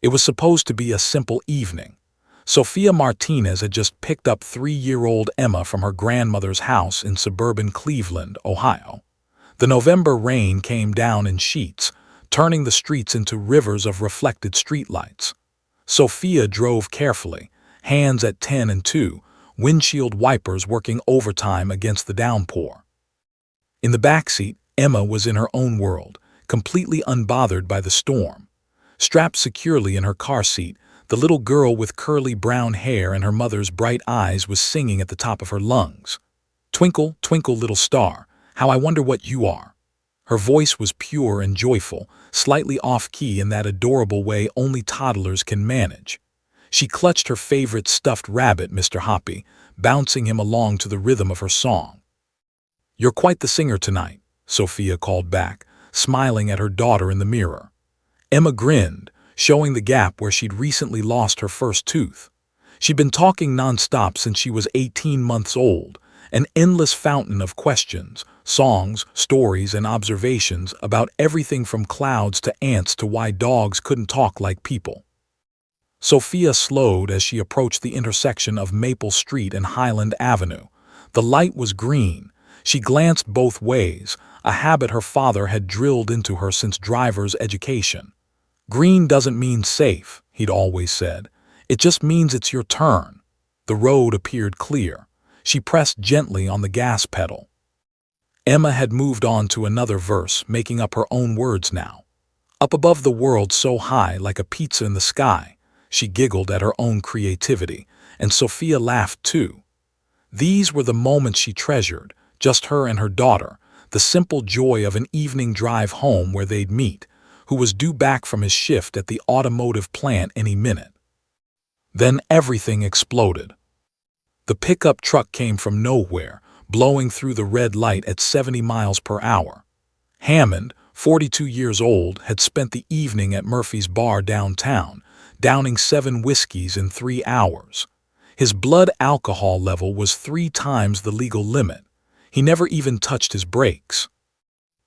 It was supposed to be a simple evening. Sophia Martinez had just picked up 3-year-old Emma from her grandmother's house in suburban Cleveland, Ohio. The November rain came down in sheets, turning the streets into rivers of reflected streetlights. Sophia drove carefully, hands at 10 and 2, windshield wipers working overtime against the downpour. In the backseat, Emma was in her own world, completely unbothered by the storm. Strapped securely in her car seat, the little girl with curly brown hair and her mother's bright eyes was singing at the top of her lungs. "Twinkle, twinkle, little star, how I wonder what you are." Her voice was pure and joyful, slightly off-key in that adorable way only toddlers can manage. She clutched her favorite stuffed rabbit, Mr. Hoppy, bouncing him along to the rhythm of her song. "You're quite the singer tonight," Sophia called back, smiling at her daughter in the mirror. Emma grinned, showing the gap where she'd recently lost her first tooth. She'd been talking nonstop since she was 18 months old, an endless fountain of questions, songs, stories, and observations about everything from clouds to ants to why dogs couldn't talk like people. Sophia slowed as she approached the intersection of Maple Street and Highland Avenue. The light was green. She glanced both ways, a habit her father had drilled into her since driver's education. "Green doesn't mean safe," he'd always said. "It just means it's your turn." The road appeared clear. She pressed gently on the gas pedal. Emma had moved on to another verse, making up her own words now. "Up above the world so high, like a pizza in the sky." She giggled at her own creativity, and Sophia laughed too. These were the moments she treasured, just her and her daughter, the simple joy of an evening drive home where they'd meet, who was due back from his shift at the automotive plant any minute. Then everything exploded. The pickup truck came from nowhere, blowing through the red light at 70 miles per hour. Hammond, 42 years old, had spent the evening at Murphy's bar downtown, downing 7 whiskeys in 3 hours. His blood alcohol level was 3 times the legal limit. He never even touched his brakes.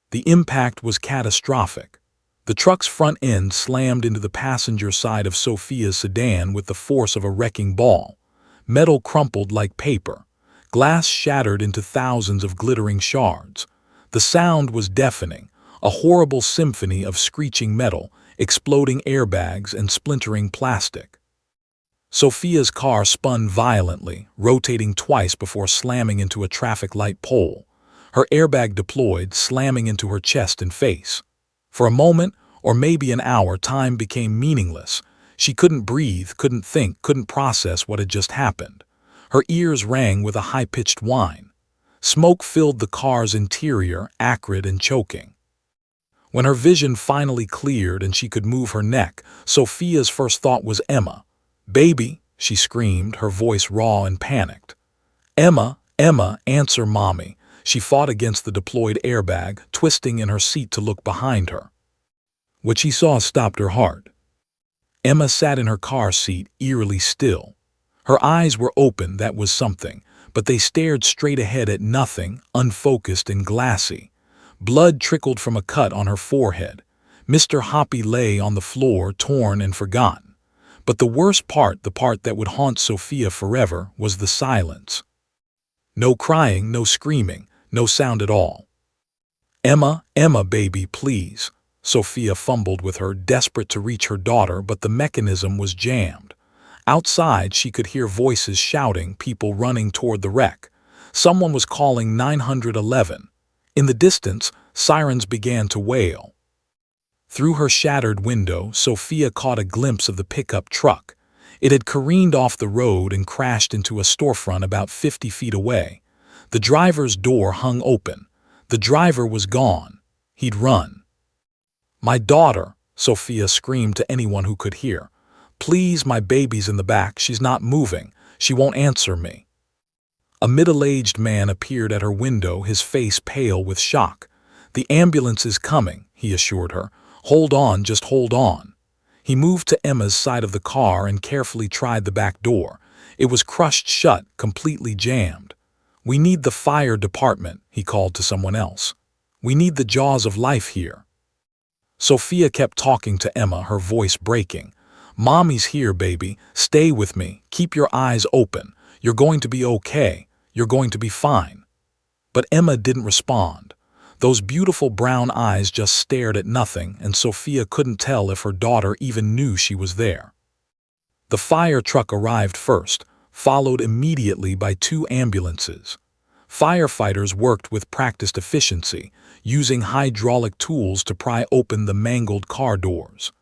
The impact was catastrophic. The truck's front end slammed into the passenger side of Sophia's sedan with the force of a wrecking ball. Metal crumpled like paper. Glass shattered into thousands of glittering shards. The sound was deafening, a horrible symphony of screeching metal, exploding airbags, and splintering plastic. Sophia's car spun violently, rotating twice before slamming into a traffic light pole. Her airbag deployed, slamming into her chest and face. For a moment, or maybe an hour, time became meaningless. She couldn't breathe, couldn't think, couldn't process what had just happened. Her ears rang with a high-pitched whine. Smoke filled the car's interior, acrid and choking. When her vision finally cleared and she could move her neck, Sophia's first thought was Emma. "Baby," she screamed, her voice raw and panicked. "Emma, Emma, answer mommy." She fought against the deployed airbag, twisting in her seat to look behind her. What she saw stopped her heart. Emma sat in her car seat, eerily still. Her eyes were open, that was something, but they stared straight ahead at nothing, unfocused and glassy. Blood trickled from a cut on her forehead. Mr. Hoppy lay on the floor, torn and forgotten. But the worst part, the part that would haunt Sophia forever, was the silence. No crying, no screaming, no sound at all. "Emma, Emma, baby, please." Sophia fumbled with her, desperate to reach her daughter, but the mechanism was jammed. Outside, she could hear voices shouting, people running toward the wreck. Someone was calling 911. In the distance, sirens began to wail. Through her shattered window, Sophia caught a glimpse of the pickup truck. It had careened off the road and crashed into a storefront about 50 feet away. The driver's door hung open. The driver was gone. He'd run. "My daughter," Sophia screamed to anyone who could hear. "Please, my baby's in the back. She's not moving. She won't answer me." A middle-aged man appeared at her window, his face pale with shock. "The ambulance is coming," he assured her. "Hold on, just hold on." He moved to Emma's side of the car and carefully tried the back door. It was crushed shut, completely jammed. "We need the fire department," he called to someone else. "We need the jaws of life here." Sophia kept talking to Emma, her voice breaking. "Mommy's here, baby. Stay with me. Keep your eyes open. You're going to be okay. You're going to be fine." But Emma didn't respond. Those beautiful brown eyes just stared at nothing, and Sophia couldn't tell if her daughter even knew she was there. The fire truck arrived first, followed immediately by 2 ambulances. Firefighters worked with practiced efficiency, using hydraulic tools to pry open the mangled car doors.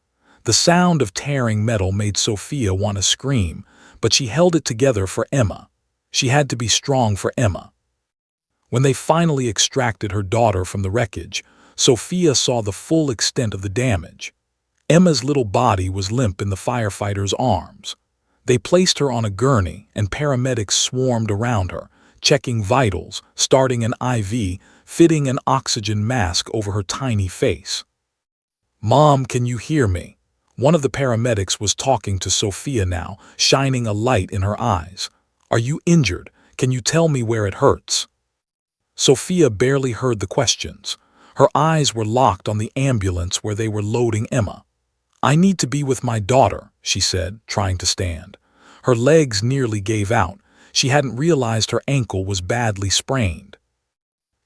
The sound of tearing metal made Sophia want to scream, but she held it together for Emma. She had to be strong for Emma. When they finally extracted her daughter from the wreckage, Sophia saw the full extent of the damage. Emma's little body was limp in the firefighters' arms. They placed her on a gurney, and paramedics swarmed around her, checking vitals, starting an IV, fitting an oxygen mask over her tiny face. "Mom, can you hear me?" One of the paramedics was talking to Sophia now, shining a light in her eyes. "Are you injured? Can you tell me where it hurts?" Sophia barely heard the questions. Her eyes were locked on the ambulance where they were loading Emma. "I need to be with my daughter," she said, trying to stand. Her legs nearly gave out. She hadn't realized her ankle was badly sprained.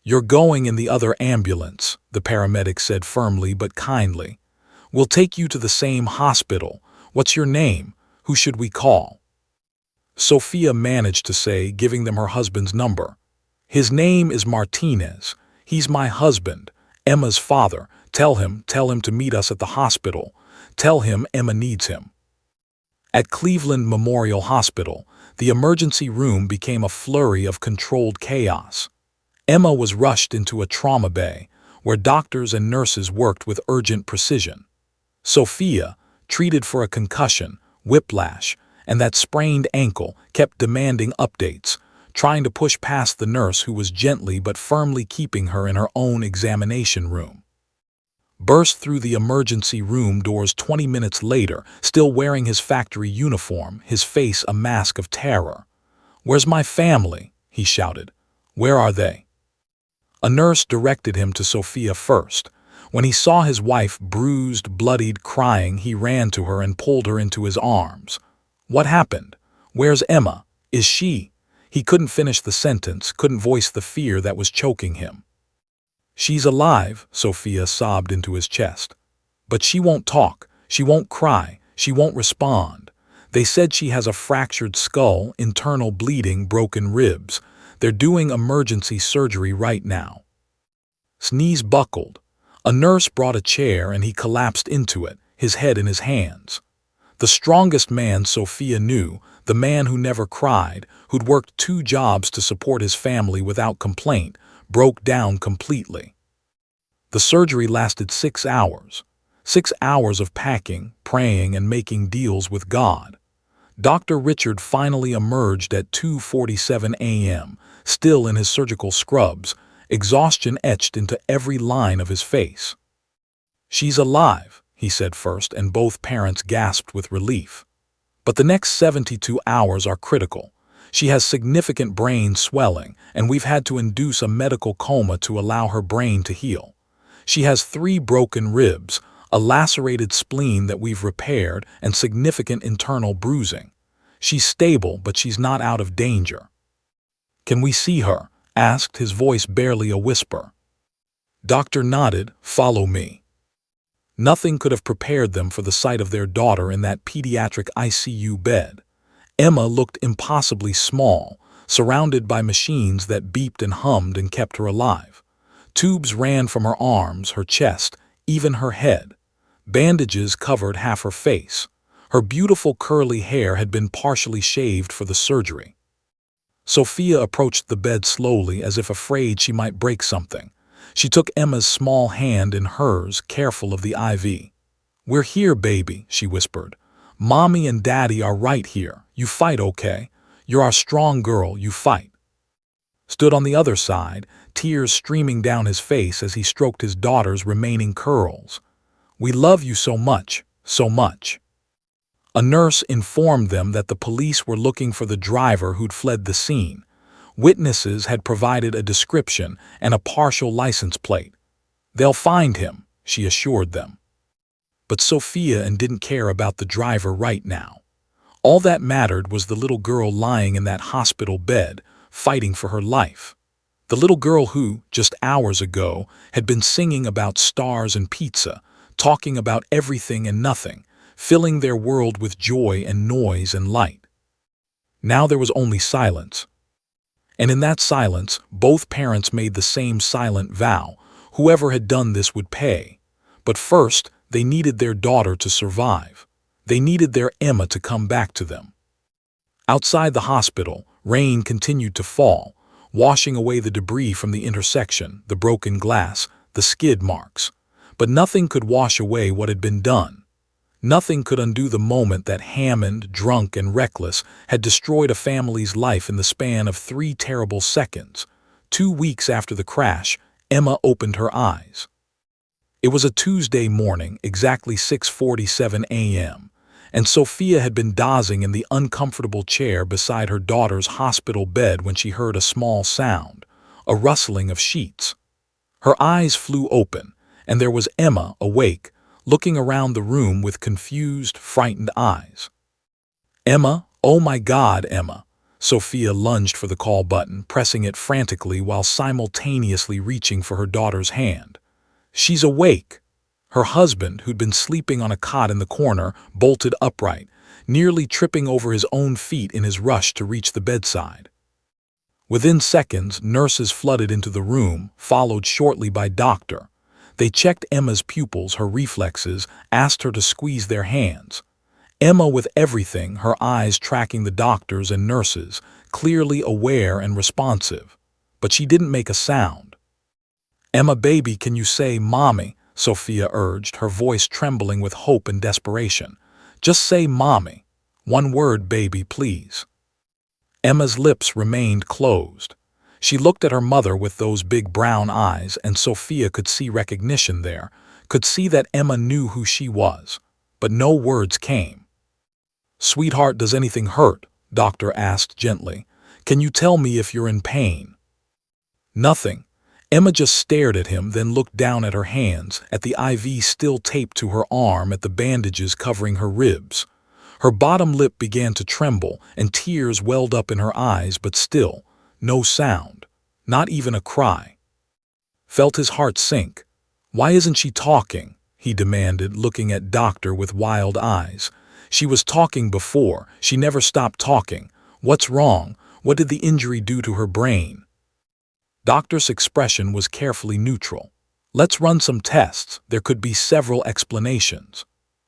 "You're going in the other ambulance," the paramedic said firmly but kindly. "We'll take you to the same hospital. What's your name? Who should we call?" Sophia managed to say, giving them her husband's number. "His name is Martinez. He's my husband, Emma's father. Tell him to meet us at the hospital. Tell him Emma needs him." At Cleveland Memorial Hospital, the emergency room became a flurry of controlled chaos. Emma was rushed into a trauma bay, where doctors and nurses worked with urgent precision. Sophia, treated for a concussion, whiplash, and that sprained ankle, kept demanding updates, trying to push past the nurse who was gently but firmly keeping her in her own examination room. Burst through the emergency room doors 20 minutes later, still wearing his factory uniform, his face a mask of terror. "Where's my family?" he shouted. "Where are they?" A nurse directed him to Sophia first. When he saw his wife bruised, bloodied, crying, he ran to her and pulled her into his arms. "What happened? Where's Emma? Is she—" He couldn't finish the sentence, couldn't voice the fear that was choking him. "She's alive," Sophia sobbed into his chest. "But she won't talk, she won't cry, she won't respond. They said she has a fractured skull, internal bleeding, broken ribs. They're doing emergency surgery right now." His knees buckled. A nurse brought a chair and he collapsed into it, his head in his hands. The strongest man Sophia knew, the man who never cried, who'd worked 2 jobs to support his family without complaint, broke down completely. The surgery lasted 6 hours. 6 hours of packing, praying, and making deals with God. Dr. Richard finally emerged at 2:47 a.m., still in his surgical scrubs, exhaustion etched into every line of his face. "She's alive," he said first, and both parents gasped with relief. "But the next 72 hours are critical. She has significant brain swelling, and we've had to induce a medical coma to allow her brain to heal. She has 3 broken ribs, a lacerated spleen that we've repaired, and significant internal bruising. She's stable, but she's not out of danger." "Can we see her?" asked, his voice barely a whisper. Doctor nodded. "Follow me." Nothing could have prepared them for the sight of their daughter in that pediatric ICU bed. Emma looked impossibly small, surrounded by machines that beeped and hummed and kept her alive. Tubes ran from her arms, her chest, even her head. Bandages covered half her face. Her beautiful curly hair had been partially shaved for the surgery. Sophia approached the bed slowly, as if afraid she might break something. She took Emma's small hand in hers, careful of the IV. "We're here, baby," she whispered. "Mommy and Daddy are right here. You fight, okay? You're our strong girl, you fight." Stood on the other side, tears streaming down his face as he stroked his daughter's remaining curls. "We love you so much, so much." A nurse informed them that the police were looking for the driver who'd fled the scene. Witnesses had provided a description and a partial license plate. "They'll find him," she assured them. but Sophia and didn't care about the driver right now. All that mattered was the little girl lying in that hospital bed, fighting for her life. The little girl who, just hours ago, had been singing about stars and pizza, talking about everything and nothing, filling their world with joy and noise and light. Now there was only silence. And in that silence, both parents made the same silent vow: whoever had done this would pay. But first, they needed their daughter to survive. They needed their Emma to come back to them. Outside the hospital, rain continued to fall, washing away the debris from the intersection, the broken glass, the skid marks. But nothing could wash away what had been done. Nothing could undo the moment that Hammond, drunk and reckless, had destroyed a family's life in the span of 3 terrible seconds. 2 weeks after the crash, Emma opened her eyes. It was a Tuesday morning, exactly 6:47 a.m., and Sophia had been dozing in the uncomfortable chair beside her daughter's hospital bed when she heard a small sound, a rustling of sheets. Her eyes flew open, and there was Emma, awake, looking around the room with confused, frightened eyes. "Emma, oh my God, Emma!" Sophia lunged for the call button, pressing it frantically while simultaneously reaching for her daughter's hand. "She's awake!" Her husband, who'd been sleeping on a cot in the corner, bolted upright, nearly tripping over his own feet in his rush to reach the bedside. Within seconds, nurses flooded into the room, followed shortly by doctor. They checked Emma's pupils, her reflexes, asked her to squeeze their hands. Emma with everything, her eyes tracking the doctors and nurses, clearly aware and responsive. But she didn't make a sound. "Emma, baby, can you say, Mommy?" Sophia urged, her voice trembling with hope and desperation. "Just say Mommy. One word, baby, please." Emma's lips remained closed. She looked at her mother with those big brown eyes, and Sophia could see recognition there, could see that Emma knew who she was. But no words came. "Sweetheart, does anything hurt?" Doctor asked gently. "Can you tell me if you're in pain?" Nothing. Emma just stared at him, then looked down at her hands, at the IV still taped to her arm, at the bandages covering her ribs. Her bottom lip began to tremble, and tears welled up in her eyes, but still, no sound, not even a cry. Felt his heart sink. "Why isn't she talking?" he demanded, looking at Doctor with wild eyes. "She was talking before. She never stopped talking. What's wrong? What did the injury do to her brain?" Doctor's expression was carefully neutral. "Let's run some tests. There could be several explanations."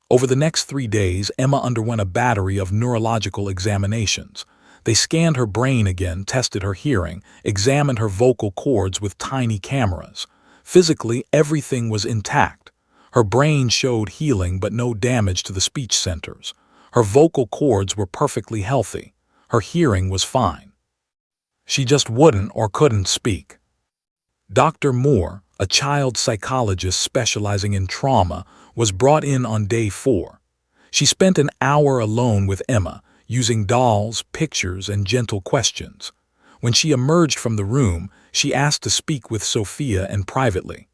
Over the next 3 days, Emma underwent a battery of neurological examinations. They scanned her brain again, tested her hearing, examined her vocal cords with tiny cameras. Physically, everything was intact. Her brain showed healing but no damage to the speech centers. Her vocal cords were perfectly healthy. Her hearing was fine. She just wouldn't or couldn't speak. Dr. Moore, a child psychologist specializing in trauma, was brought in on day 4. She spent an hour alone with Emma, using dolls, pictures, and gentle questions. When she emerged from the room, she asked to speak with Sophia and privately.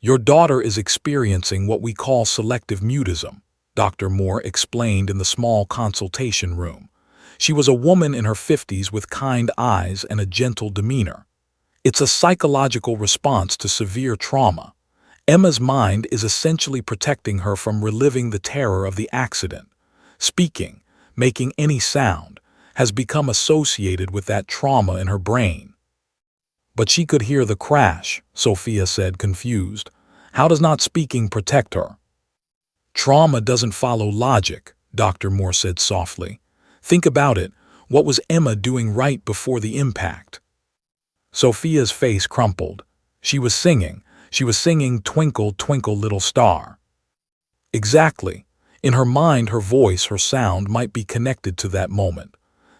"Your daughter is experiencing what we call selective mutism," Dr. Moore explained in the small consultation room. She was a woman in her 50s with kind eyes and a gentle demeanor. "It's a psychological response to severe trauma. Emma's mind is essentially protecting her from reliving the terror of the accident. Speaking, making any sound, has become associated with that trauma in her brain." "But she could hear the crash," Sophia said, confused. "How does not speaking protect her?" "Trauma doesn't follow logic," Dr. Moore said softly. "Think about it. What was Emma doing right before the impact?" Sophia's face crumpled. She was singing. She was singing "Twinkle, Twinkle, Little Star." Exactly. In her mind, her voice, her sound might be connected to that moment.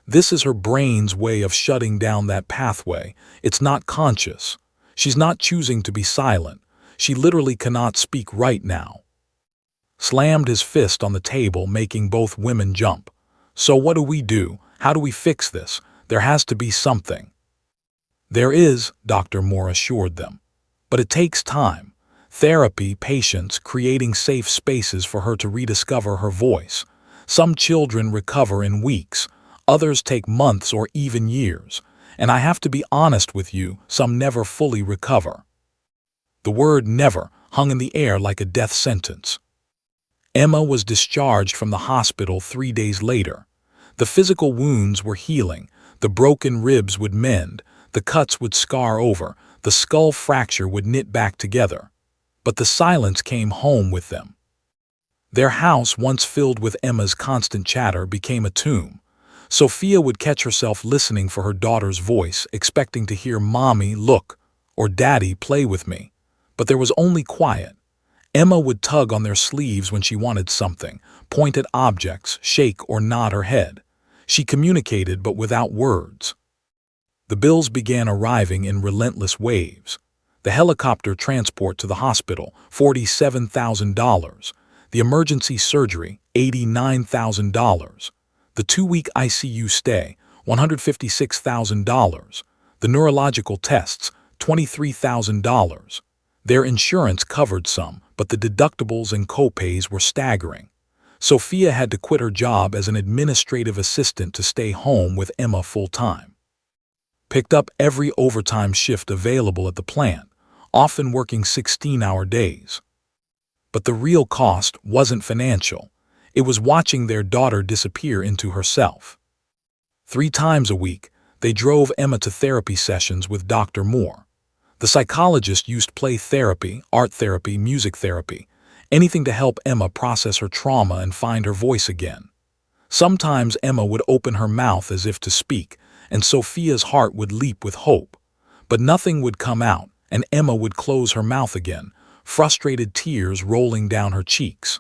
This is her brain's way of shutting down that pathway. It's not conscious. She's not choosing to be silent. She literally cannot speak right now. Slammed his fist on the table, making both women jump. "So what do we do? How do we fix this? There has to be something." "There is," Dr. Moore assured them. "But it takes time. Therapy, patience, creating safe spaces for her to rediscover her voice. Some children recover in weeks, others take months or even years, and I have to be honest with you, some never fully recover. The word never hung in the air like a death sentence. Emma was discharged from the hospital 3 days later. The physical wounds were healing, the broken ribs would mend, the cuts would scar over, the skull fracture would knit back together. But the silence came home with them. Their house, once filled with Emma's constant chatter, became a tomb. Sophia would catch herself listening for her daughter's voice, expecting to hear "Mommy, look," or "Daddy, play with me." But there was only quiet. Emma would tug on their sleeves when she wanted something, point at objects, shake or nod her head. She communicated, but without words. The bills began arriving in relentless waves. The helicopter transport to the hospital, $47,000. The emergency surgery, $89,000. The 2-week ICU stay, $156,000. The neurological tests, $23,000. Their insurance covered some, but the deductibles and copays were staggering. Sophia had to quit her job as an administrative assistant to stay home with Emma full-time. Picked up every overtime shift available at the plant, often working 16-hour days. But the real cost wasn't financial. It was watching their daughter disappear into herself. 3 times a week, they drove Emma to therapy sessions with Dr. Moore. The psychologist used play therapy, art therapy, music therapy, anything to help Emma process her trauma and find her voice again. Sometimes Emma would open her mouth as if to speak, and Sophia's heart would leap with hope. But nothing would come out, and Emma would close her mouth again, frustrated tears rolling down her cheeks.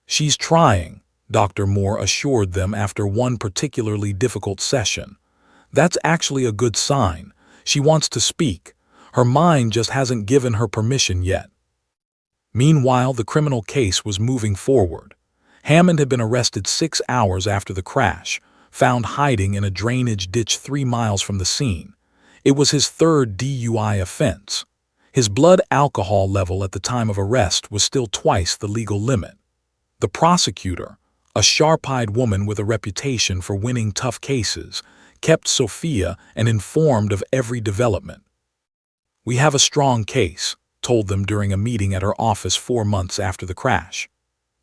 "She's trying," Dr. Moore assured them after one particularly difficult session. "That's actually a good sign. She wants to speak. Her mind just hasn't given her permission yet." Meanwhile, the criminal case was moving forward. Hammond had been arrested 6 hours after the crash, found hiding in a drainage ditch 3 miles from the scene. It was his 3rd DUI offense. His blood alcohol level at the time of arrest was still twice the legal limit. The prosecutor, a sharp-eyed woman with a reputation for winning tough cases, kept Sophia and informed of every development. "We have a strong case," told them during a meeting at her office 4 months after the crash.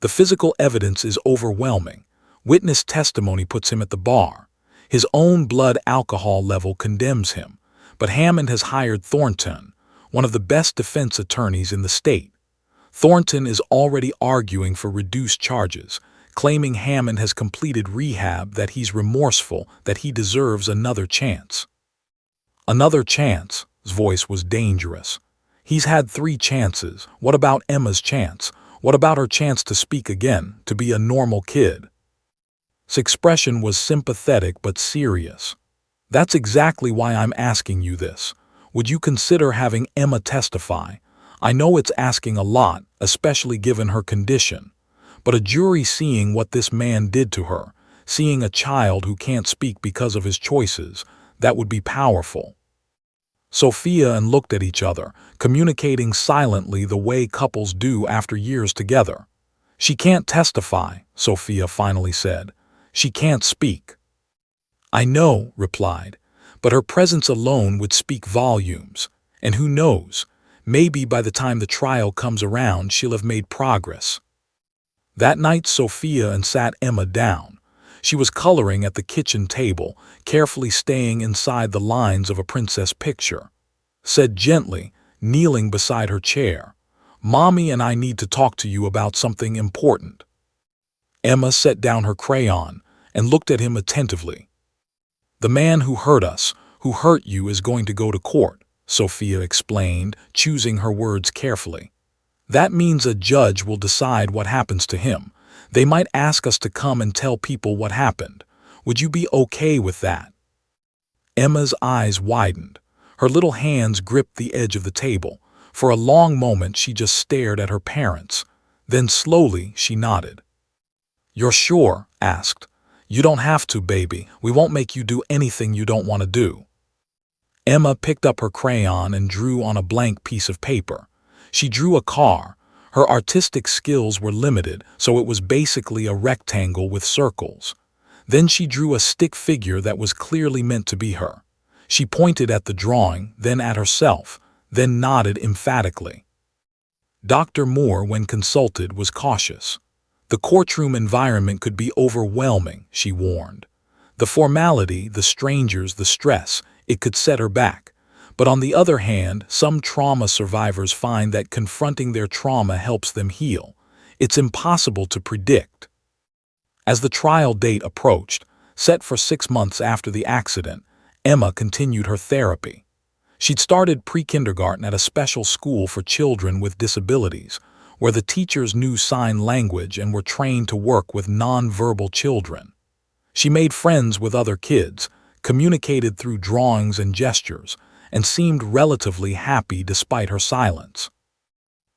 "The physical evidence is overwhelming. Witness testimony puts him at the bar. His own blood alcohol level condemns him. But Hammond has hired Thornton, one of the best defense attorneys in the state. Thornton is already arguing for reduced charges, claiming Hammond has completed rehab, that he's remorseful, that he deserves another chance." Another chance? His voice was dangerous. "He's had 3 chances. What about Emma's chance? What about her chance to speak again, to be a normal kid?" His expression was sympathetic but serious. "That's exactly why I'm asking you this. Would you consider having Emma testify? I know it's asking a lot, especially given her condition. But a jury seeing what this man did to her, seeing a child who can't speak because of his choices, that would be powerful." Sophia and looked at each other, communicating silently the way couples do after years together. "She can't testify," Sophia finally said. "She can't speak." "I know," replied, "but her presence alone would speak volumes. And who knows, maybe by the time the trial comes around she'll have made progress." That night Sophia and sat Emma down. She was coloring at the kitchen table, carefully staying inside the lines of a princess picture. Said gently, kneeling beside her chair, "Mommy and I need to talk to you about something important." Emma set down her crayon and looked at him attentively. "The man who hurt us, who hurt you, is going to go to court," Sophia explained, choosing her words carefully. "That means a judge will decide what happens to him. They might ask us to come and tell people what happened. Would you be okay with that?" Emma's eyes widened. Her little hands gripped the edge of the table. For a long moment she just stared at her parents. Then slowly she nodded. "You're sure?" asked. "You don't have to, baby. We won't make you do anything you don't want to do." Emma picked up her crayon and drew on a blank piece of paper. She drew a car. Her artistic skills were limited, so it was basically a rectangle with circles. Then she drew a stick figure that was clearly meant to be her. She pointed at the drawing, then at herself, then nodded emphatically. Dr. Moore, when consulted, was cautious. The courtroom environment could be overwhelming, she warned. The formality, the strangers, the stress, it could set her back. But on the other hand, some trauma survivors find that confronting their trauma helps them heal. It's impossible to predict. As the trial date approached, set for 6 months after the accident, Emma continued her therapy. She'd started pre-kindergarten at a special school for children with disabilities, where the teachers knew sign language and were trained to work with non-verbal children. She made friends with other kids, communicated through drawings and gestures, and seemed relatively happy despite her silence.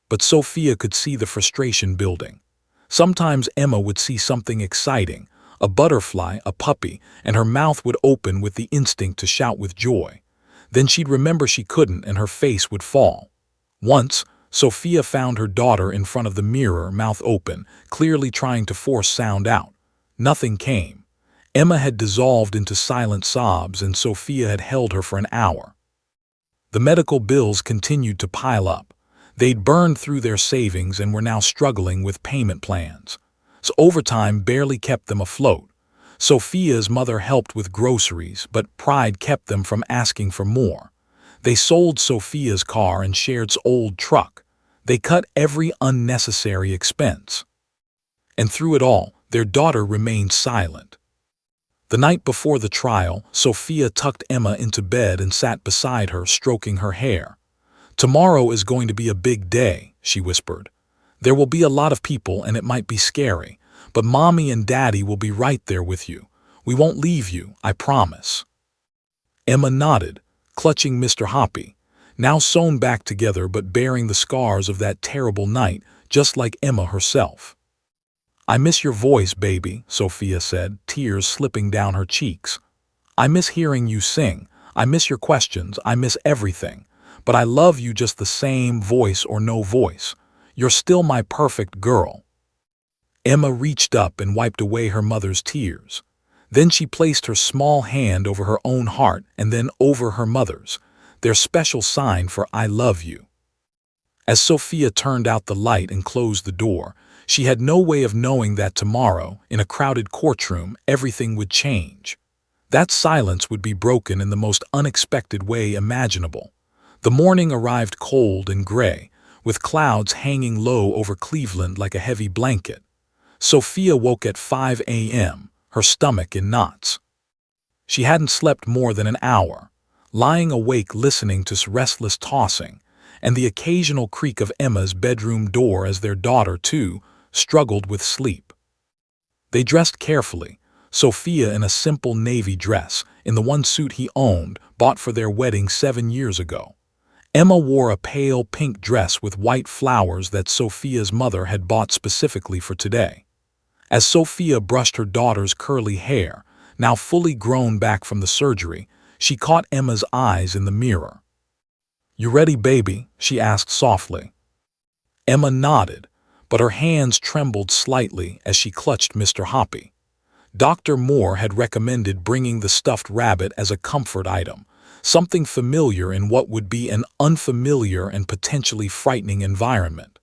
But Sophia could see the frustration building. Sometimes Emma would see something exciting, a butterfly, a puppy, and her mouth would open with the instinct to shout with joy. Then she'd remember she couldn't and her face would fall. Once, Sophia found her daughter in front of the mirror, mouth open, clearly trying to force sound out. Nothing came. Emma had dissolved into silent sobs and Sophia had held her for an hour. The medical bills continued to pile up. They'd burned through their savings and were now struggling with payment plans. So overtime barely kept them afloat. Sophia's mother helped with groceries, but pride kept them from asking for more. They sold Sophia's car and shared old truck. They cut every unnecessary expense. And through it all, their daughter remained silent. The night before the trial, Sophia tucked Emma into bed and sat beside her, stroking her hair. "Tomorrow is going to be a big day," she whispered. "There will be a lot of people and it might be scary, but Mommy and Daddy will be right there with you. We won't leave you, I promise." Emma nodded, clutching Mr. Hoppy, now sewn back together but bearing the scars of that terrible night, just like Emma herself. "I miss your voice, baby," Sophia said, tears slipping down her cheeks. "I miss hearing you sing. I miss your questions. I miss everything. But I love you just the same, voice or no voice. You're still my perfect girl." Emma reached up and wiped away her mother's tears. Then she placed her small hand over her own heart and then over her mother's, their special sign for "I love you." As Sophia turned out the light and closed the door, she had no way of knowing that tomorrow, in a crowded courtroom, everything would change. That silence would be broken in the most unexpected way imaginable. The morning arrived cold and gray, with clouds hanging low over Cleveland like a heavy blanket. Sophia woke at 5 a.m., her stomach in knots. She hadn't slept more than an hour, lying awake listening to restless tossing, and the occasional creak of Emma's bedroom door as their daughter, too, struggled with sleep. They dressed carefully, Sophia in a simple navy dress, in the one suit he owned, bought for their wedding 7 years ago. Emma wore a pale pink dress with white flowers that Sophia's mother had bought specifically for today. As Sophia brushed her daughter's curly hair, now fully grown back from the surgery, she caught Emma's eyes in the mirror. "You ready, baby?" she asked softly. Emma nodded, but her hands trembled slightly as she clutched Mr. Hoppy. Dr. Moore had recommended bringing the stuffed rabbit as a comfort item, something familiar in what would be an unfamiliar and potentially frightening environment.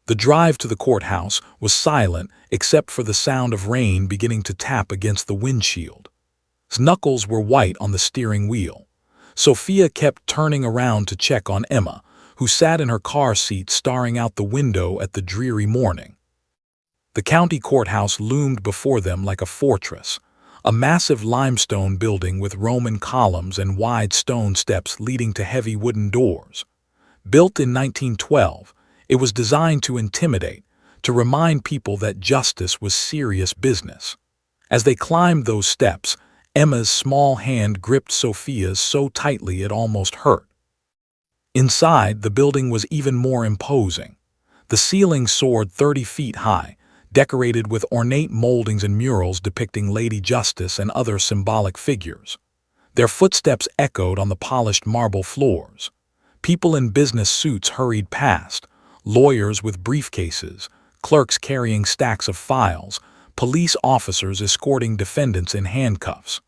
The drive to the courthouse was silent except for the sound of rain beginning to tap against the windshield. His knuckles were white on the steering wheel. Sophia kept turning around to check on Emma, who sat in her car seat staring out the window at the dreary morning. The county courthouse loomed before them like a fortress, a massive limestone building with Roman columns and wide stone steps leading to heavy wooden doors. Built in 1912, it was designed to intimidate, to remind people that justice was serious business. As they climbed those steps, Emma's small hand gripped Sophia's so tightly it almost hurt. Inside, the building was even more imposing. The ceiling soared 30 feet high, decorated with ornate moldings and murals depicting Lady Justice and other symbolic figures. Their footsteps echoed on the polished marble floors. People in business suits hurried past, lawyers with briefcases, clerks carrying stacks of files, police officers escorting defendants in handcuffs.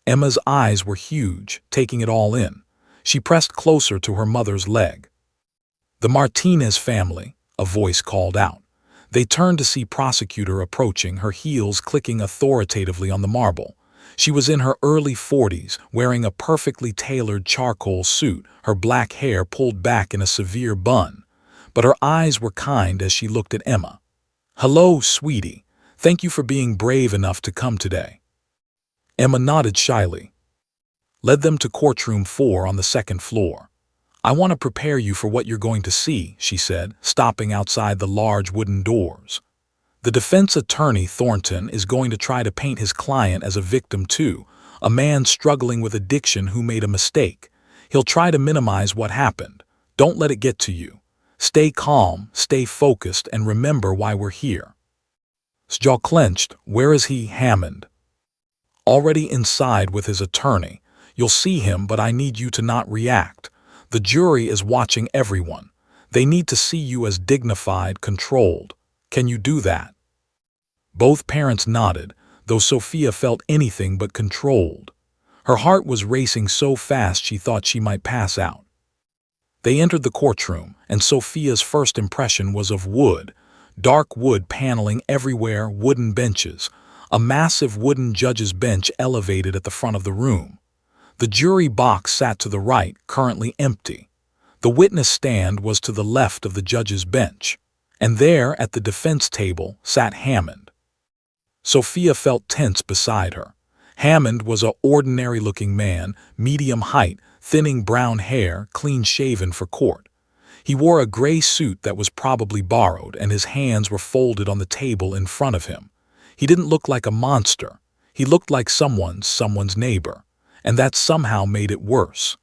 Emma's eyes were huge, taking it all in. She pressed closer to her mother's leg. "The Martinez family," a voice called out. They turned to see prosecutor approaching, her heels clicking authoritatively on the marble. She was in her early 40s, wearing a perfectly tailored charcoal suit, her black hair pulled back in a severe bun. But her eyes were kind as she looked at Emma. "Hello, sweetie. Thank you for being brave enough to come today." Emma nodded shyly. "Led them to Courtroom 4 on the second floor. I want to prepare you for what you're going to see," she said, stopping outside the large wooden doors. "The defense attorney, Thornton, is going to try to paint his client as a victim too, a man struggling with addiction who made a mistake. He'll try to minimize what happened. Don't let it get to you. Stay calm, stay focused, and remember why we're here." His jaw clenched. "Where is he, Hammond?" "Already inside with his attorney. You'll see him, but I need you to not react. The jury is watching everyone. They need to see you as dignified, controlled. Can you do that?" Both parents nodded, though Sophia felt anything but controlled. Her heart was racing so fast she thought she might pass out. They entered the courtroom, and Sophia's first impression was of wood. Dark wood paneling everywhere, wooden benches. A massive wooden judge's bench elevated at the front of the room. The jury box sat to the right, currently empty. The witness stand was to the left of the judge's bench. And there, at the defense table, sat Hammond. Sophia felt tense beside her. Hammond was an ordinary-looking man, medium height, thinning brown hair, clean-shaven for court. He wore a gray suit that was probably borrowed, and his hands were folded on the table in front of him. He didn't look like a monster. He looked like someone's neighbor, and that somehow made it worse.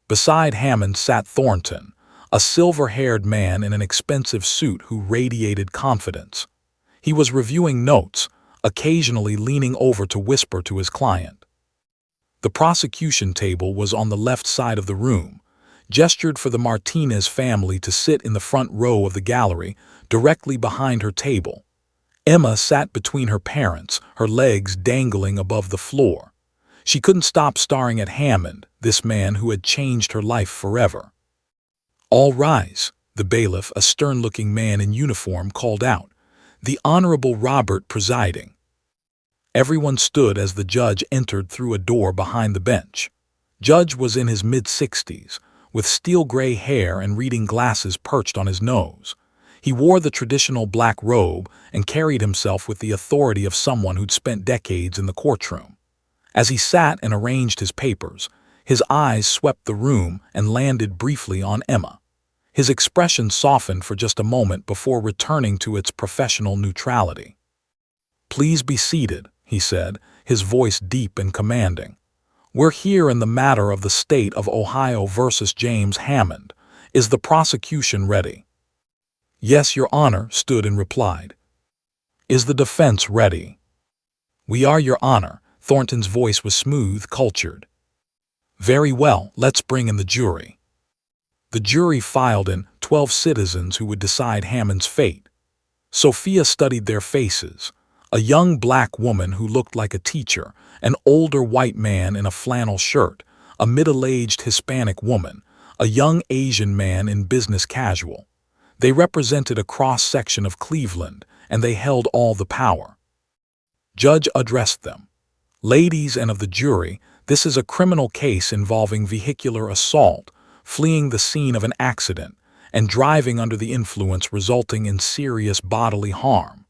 Beside Hammond sat Thornton, a silver-haired man in an expensive suit who radiated confidence. He was reviewing notes, occasionally leaning over to whisper to his client. The prosecution table was on the left side of the room, gestured for the Martinez family to sit in the front row of the gallery, directly behind her table. Emma sat between her parents, her legs dangling above the floor. She couldn't stop staring at Hammond, this man who had changed her life forever. "All rise," the bailiff, a stern-looking man in uniform, called out, the Honorable Robert presiding. Everyone stood as the judge entered through a door behind the bench. Judge was in his mid-60s, with steel-gray hair and reading glasses perched on his nose. He wore the traditional black robe and carried himself with the authority of someone who'd spent decades in the courtroom. As he sat and arranged his papers, his eyes swept the room and landed briefly on Emma. His expression softened for just a moment before returning to its professional neutrality. "Please be seated," he said, his voice deep and commanding. "We're here in the matter of the state of Ohio versus James Hammond. Is the prosecution ready?" "Yes, Your Honor," Studen replied. "Is the defense ready?" "We are, Your Honor." Thornton's voice was smooth, cultured. "Very well, let's bring in the jury." The jury filed in, 12 citizens who would decide Hammond's fate. Sophia studied their faces. A young black woman who looked like a teacher, an older white man in a flannel shirt, a middle-aged Hispanic woman, a young Asian man in business casual. They represented a cross-section of Cleveland, and they held all the power. Judge addressed them. "Ladies and of the jury, this is a criminal case involving vehicular assault, fleeing the scene of an accident, and driving under the influence resulting in serious bodily harm.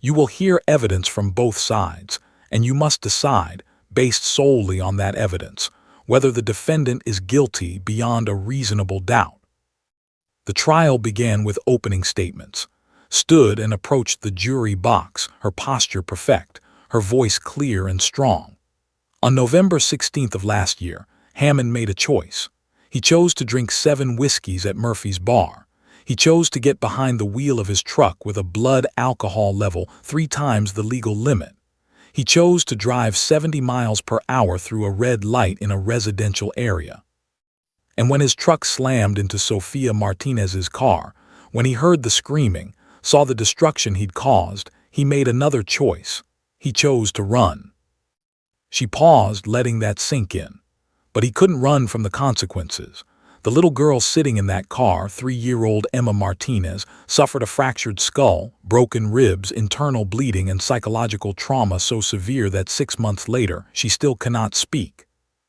You will hear evidence from both sides, and you must decide, based solely on that evidence, whether the defendant is guilty beyond a reasonable doubt." The trial began with opening statements. Stood and approached the jury box, her posture perfect, her voice clear and strong. On November 16th of last year, Hammond made a choice. He chose to drink 7 whiskeys at Murphy's Bar. He chose to get behind the wheel of his truck with a blood alcohol level 3 times the legal limit. He chose to drive 70 miles per hour through a red light in a residential area. And when his truck slammed into Sofia Martinez's car, when he heard the screaming, saw the destruction he'd caused, he made another choice. He chose to run. She paused, letting that sink in. But he couldn't run from the consequences. The little girl sitting in that car, 3-year-old Emma Martinez, suffered a fractured skull, broken ribs, internal bleeding, and psychological trauma so severe that 6 months later, she still cannot speak.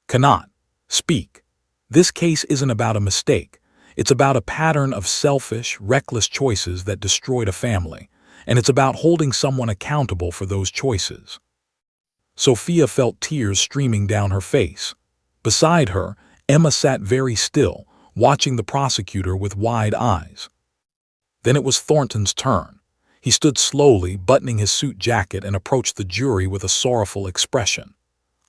Cannot speak. This case isn't about a mistake. It's about a pattern of selfish, reckless choices that destroyed a family, and it's about holding someone accountable for those choices. Sofia felt tears streaming down her face. Beside her, Emma sat very still, watching the prosecutor with wide eyes. Then it was Thornton's turn. He stood slowly, buttoning his suit jacket, and approached the jury with a sorrowful expression.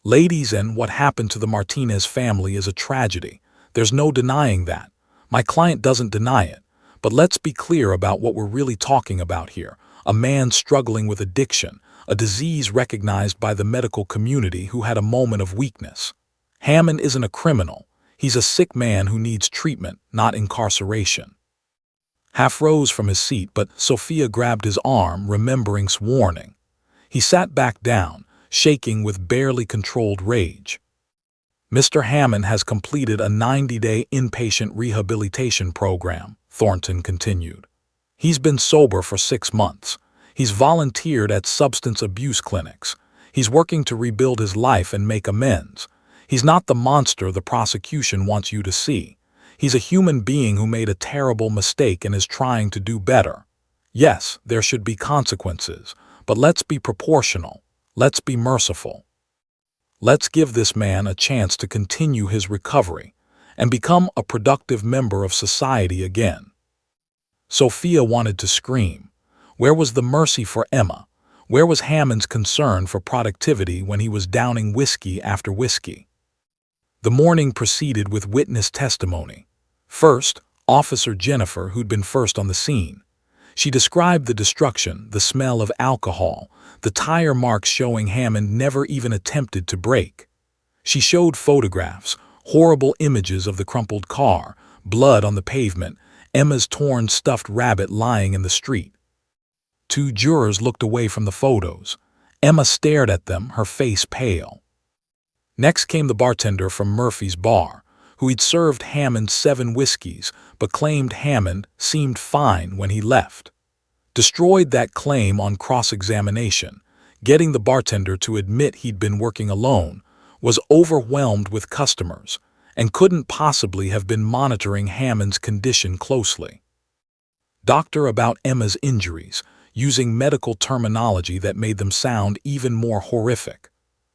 "Ladies, and what happened to the Martinez family is a tragedy. There's no denying that. My client doesn't deny it. But let's be clear about what we're really talking about here. A man struggling with addiction, a disease recognized by the medical community, who had a moment of weakness. Hammond isn't a criminal. He's a sick man who needs treatment, not incarceration." Half rose from his seat, but Sofia grabbed his arm, remembering's warning. He sat back down, shaking with barely controlled rage. "Mr. Hammond has completed a 90-day inpatient rehabilitation program," Thornton continued. "He's been sober for 6 months. He's volunteered at substance abuse clinics. He's working to rebuild his life and make amends. He's not the monster the prosecution wants you to see. He's a human being who made a terrible mistake and is trying to do better. Yes, there should be consequences, but let's be proportional. Let's be merciful. Let's give this man a chance to continue his recovery and become a productive member of society again." Sofia wanted to scream. Where was the mercy for Emma? Where was Hammond's concern for productivity when he was downing whiskey after whiskey? The morning proceeded with witness testimony. First, Officer Jennifer, who'd been first on the scene. She described the destruction, the smell of alcohol, the tire marks showing Hammond never even attempted to brake. She showed photographs, horrible images of the crumpled car, blood on the pavement, Emma's torn stuffed rabbit lying in the street. 2 jurors looked away from the photos. Emma stared at them, her face pale. Next came the bartender from Murphy's Bar, who he'd served Hammond 7 whiskeys, but claimed Hammond seemed fine when he left. Destroyed that claim on cross-examination, getting the bartender to admit he'd been working alone, was overwhelmed with customers, and couldn't possibly have been monitoring Hammond's condition closely. Doctor about Emma's injuries, using medical terminology that made them sound even more horrific.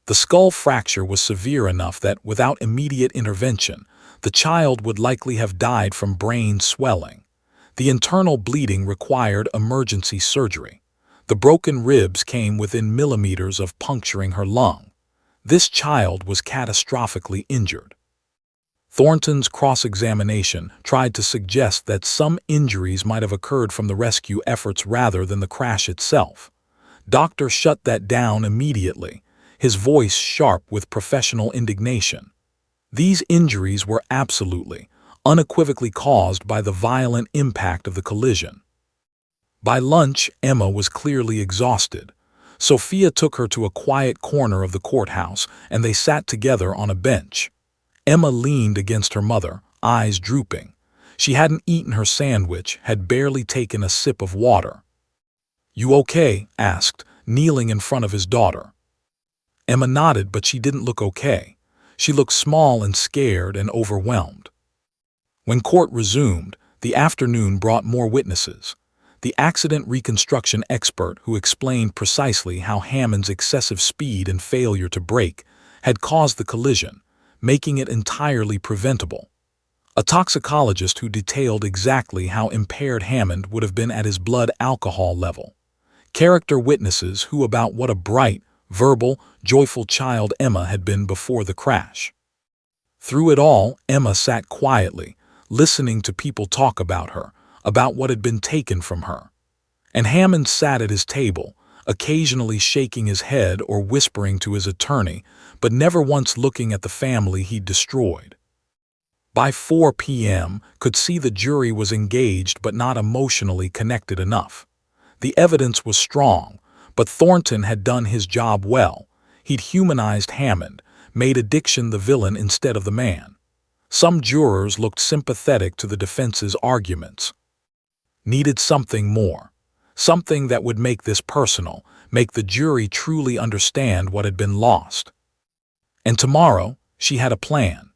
The skull fracture was severe enough that, without immediate intervention, the child would likely have died from brain swelling. The internal bleeding required emergency surgery. The broken ribs came within millimeters of puncturing her lung. This child was catastrophically injured. Thornton's cross-examination tried to suggest that some injuries might have occurred from the rescue efforts rather than the crash itself. Doctor shut that down immediately, his voice sharp with professional indignation. These injuries were absolutely, unequivocally caused by the violent impact of the collision. By lunch, Emma was clearly exhausted. Sofia took her to a quiet corner of the courthouse, and they sat together on a bench. Emma leaned against her mother, eyes drooping. She hadn't eaten her sandwich, had barely taken a sip of water. "You okay?" asked, kneeling in front of his daughter. Emma nodded, but she didn't look okay. She looked small and scared and overwhelmed. When court resumed, the afternoon brought more witnesses. The accident reconstruction expert who explained precisely how Hammond's excessive speed and failure to brake had caused the collision, making it entirely preventable. A toxicologist who detailed exactly how impaired Hammond would have been at his blood alcohol level. Character witnesses who about what a bright, verbal, joyful child Emma had been before the crash. Through it all, Emma sat quietly, listening to people talk about her, about what had been taken from her. And Hammond sat at his table, occasionally shaking his head or whispering to his attorney, but never once looking at the family he'd destroyed. By 4 p.m., could see the jury was engaged but not emotionally connected enough. The evidence was strong, but Thornton had done his job well. He'd humanized Hammond, made addiction the villain instead of the man. Some jurors looked sympathetic to the defense's arguments. Needed something more. Something that would make this personal, make the jury truly understand what had been lost. And tomorrow, she had a plan.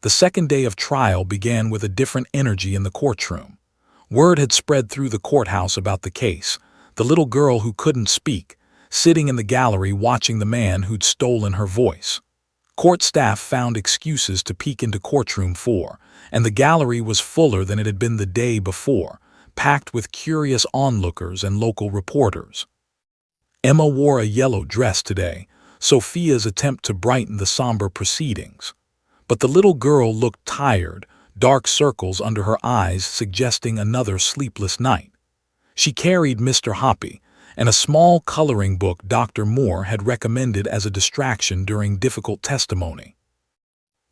The second day of trial began with a different energy in the courtroom. Word had spread through the courthouse about the case. The little girl who couldn't speak, sitting in the gallery watching the man who'd stolen her voice. Court staff found excuses to peek into Courtroom 4, and the gallery was fuller than it had been the day before, packed with curious onlookers and local reporters. Emma wore a yellow dress today, Sophia's attempt to brighten the somber proceedings. But the little girl looked tired, dark circles under her eyes suggesting another sleepless night. She carried Mr. Hoppy and a small coloring book Dr. Moore had recommended as a distraction during difficult testimony.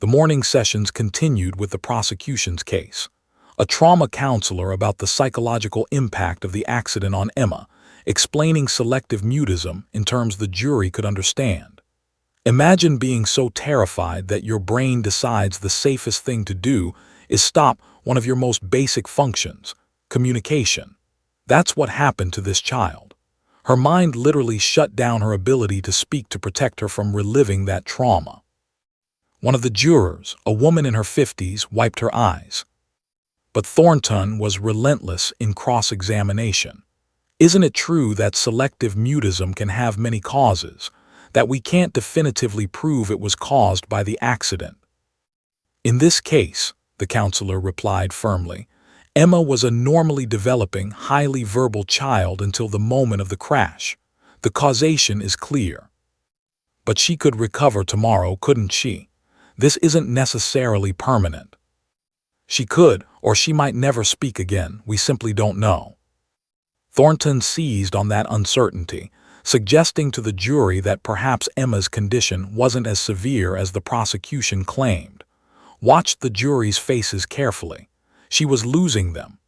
The morning sessions continued with the prosecution's case. A trauma counselor about the psychological impact of the accident on Emma, explaining selective mutism in terms the jury could understand. Imagine being so terrified that your brain decides the safest thing to do is stop one of your most basic functions, communication. That's what happened to this child. Her mind literally shut down her ability to speak to protect her from reliving that trauma. One of the jurors, a woman in her 50s, wiped her eyes. But Thornton was relentless in cross-examination. Isn't it true that selective mutism can have many causes, that we can't definitively prove it was caused by the accident? In this case, the counselor replied firmly, Emma was a normally developing, highly verbal child until the moment of the crash. The causation is clear. But she could recover tomorrow, couldn't she? This isn't necessarily permanent. She could, or she might never speak again, we simply don't know. Thornton seized on that uncertainty, suggesting to the jury that perhaps Emma's condition wasn't as severe as the prosecution claimed. Watched the jury's faces carefully. She was losing them.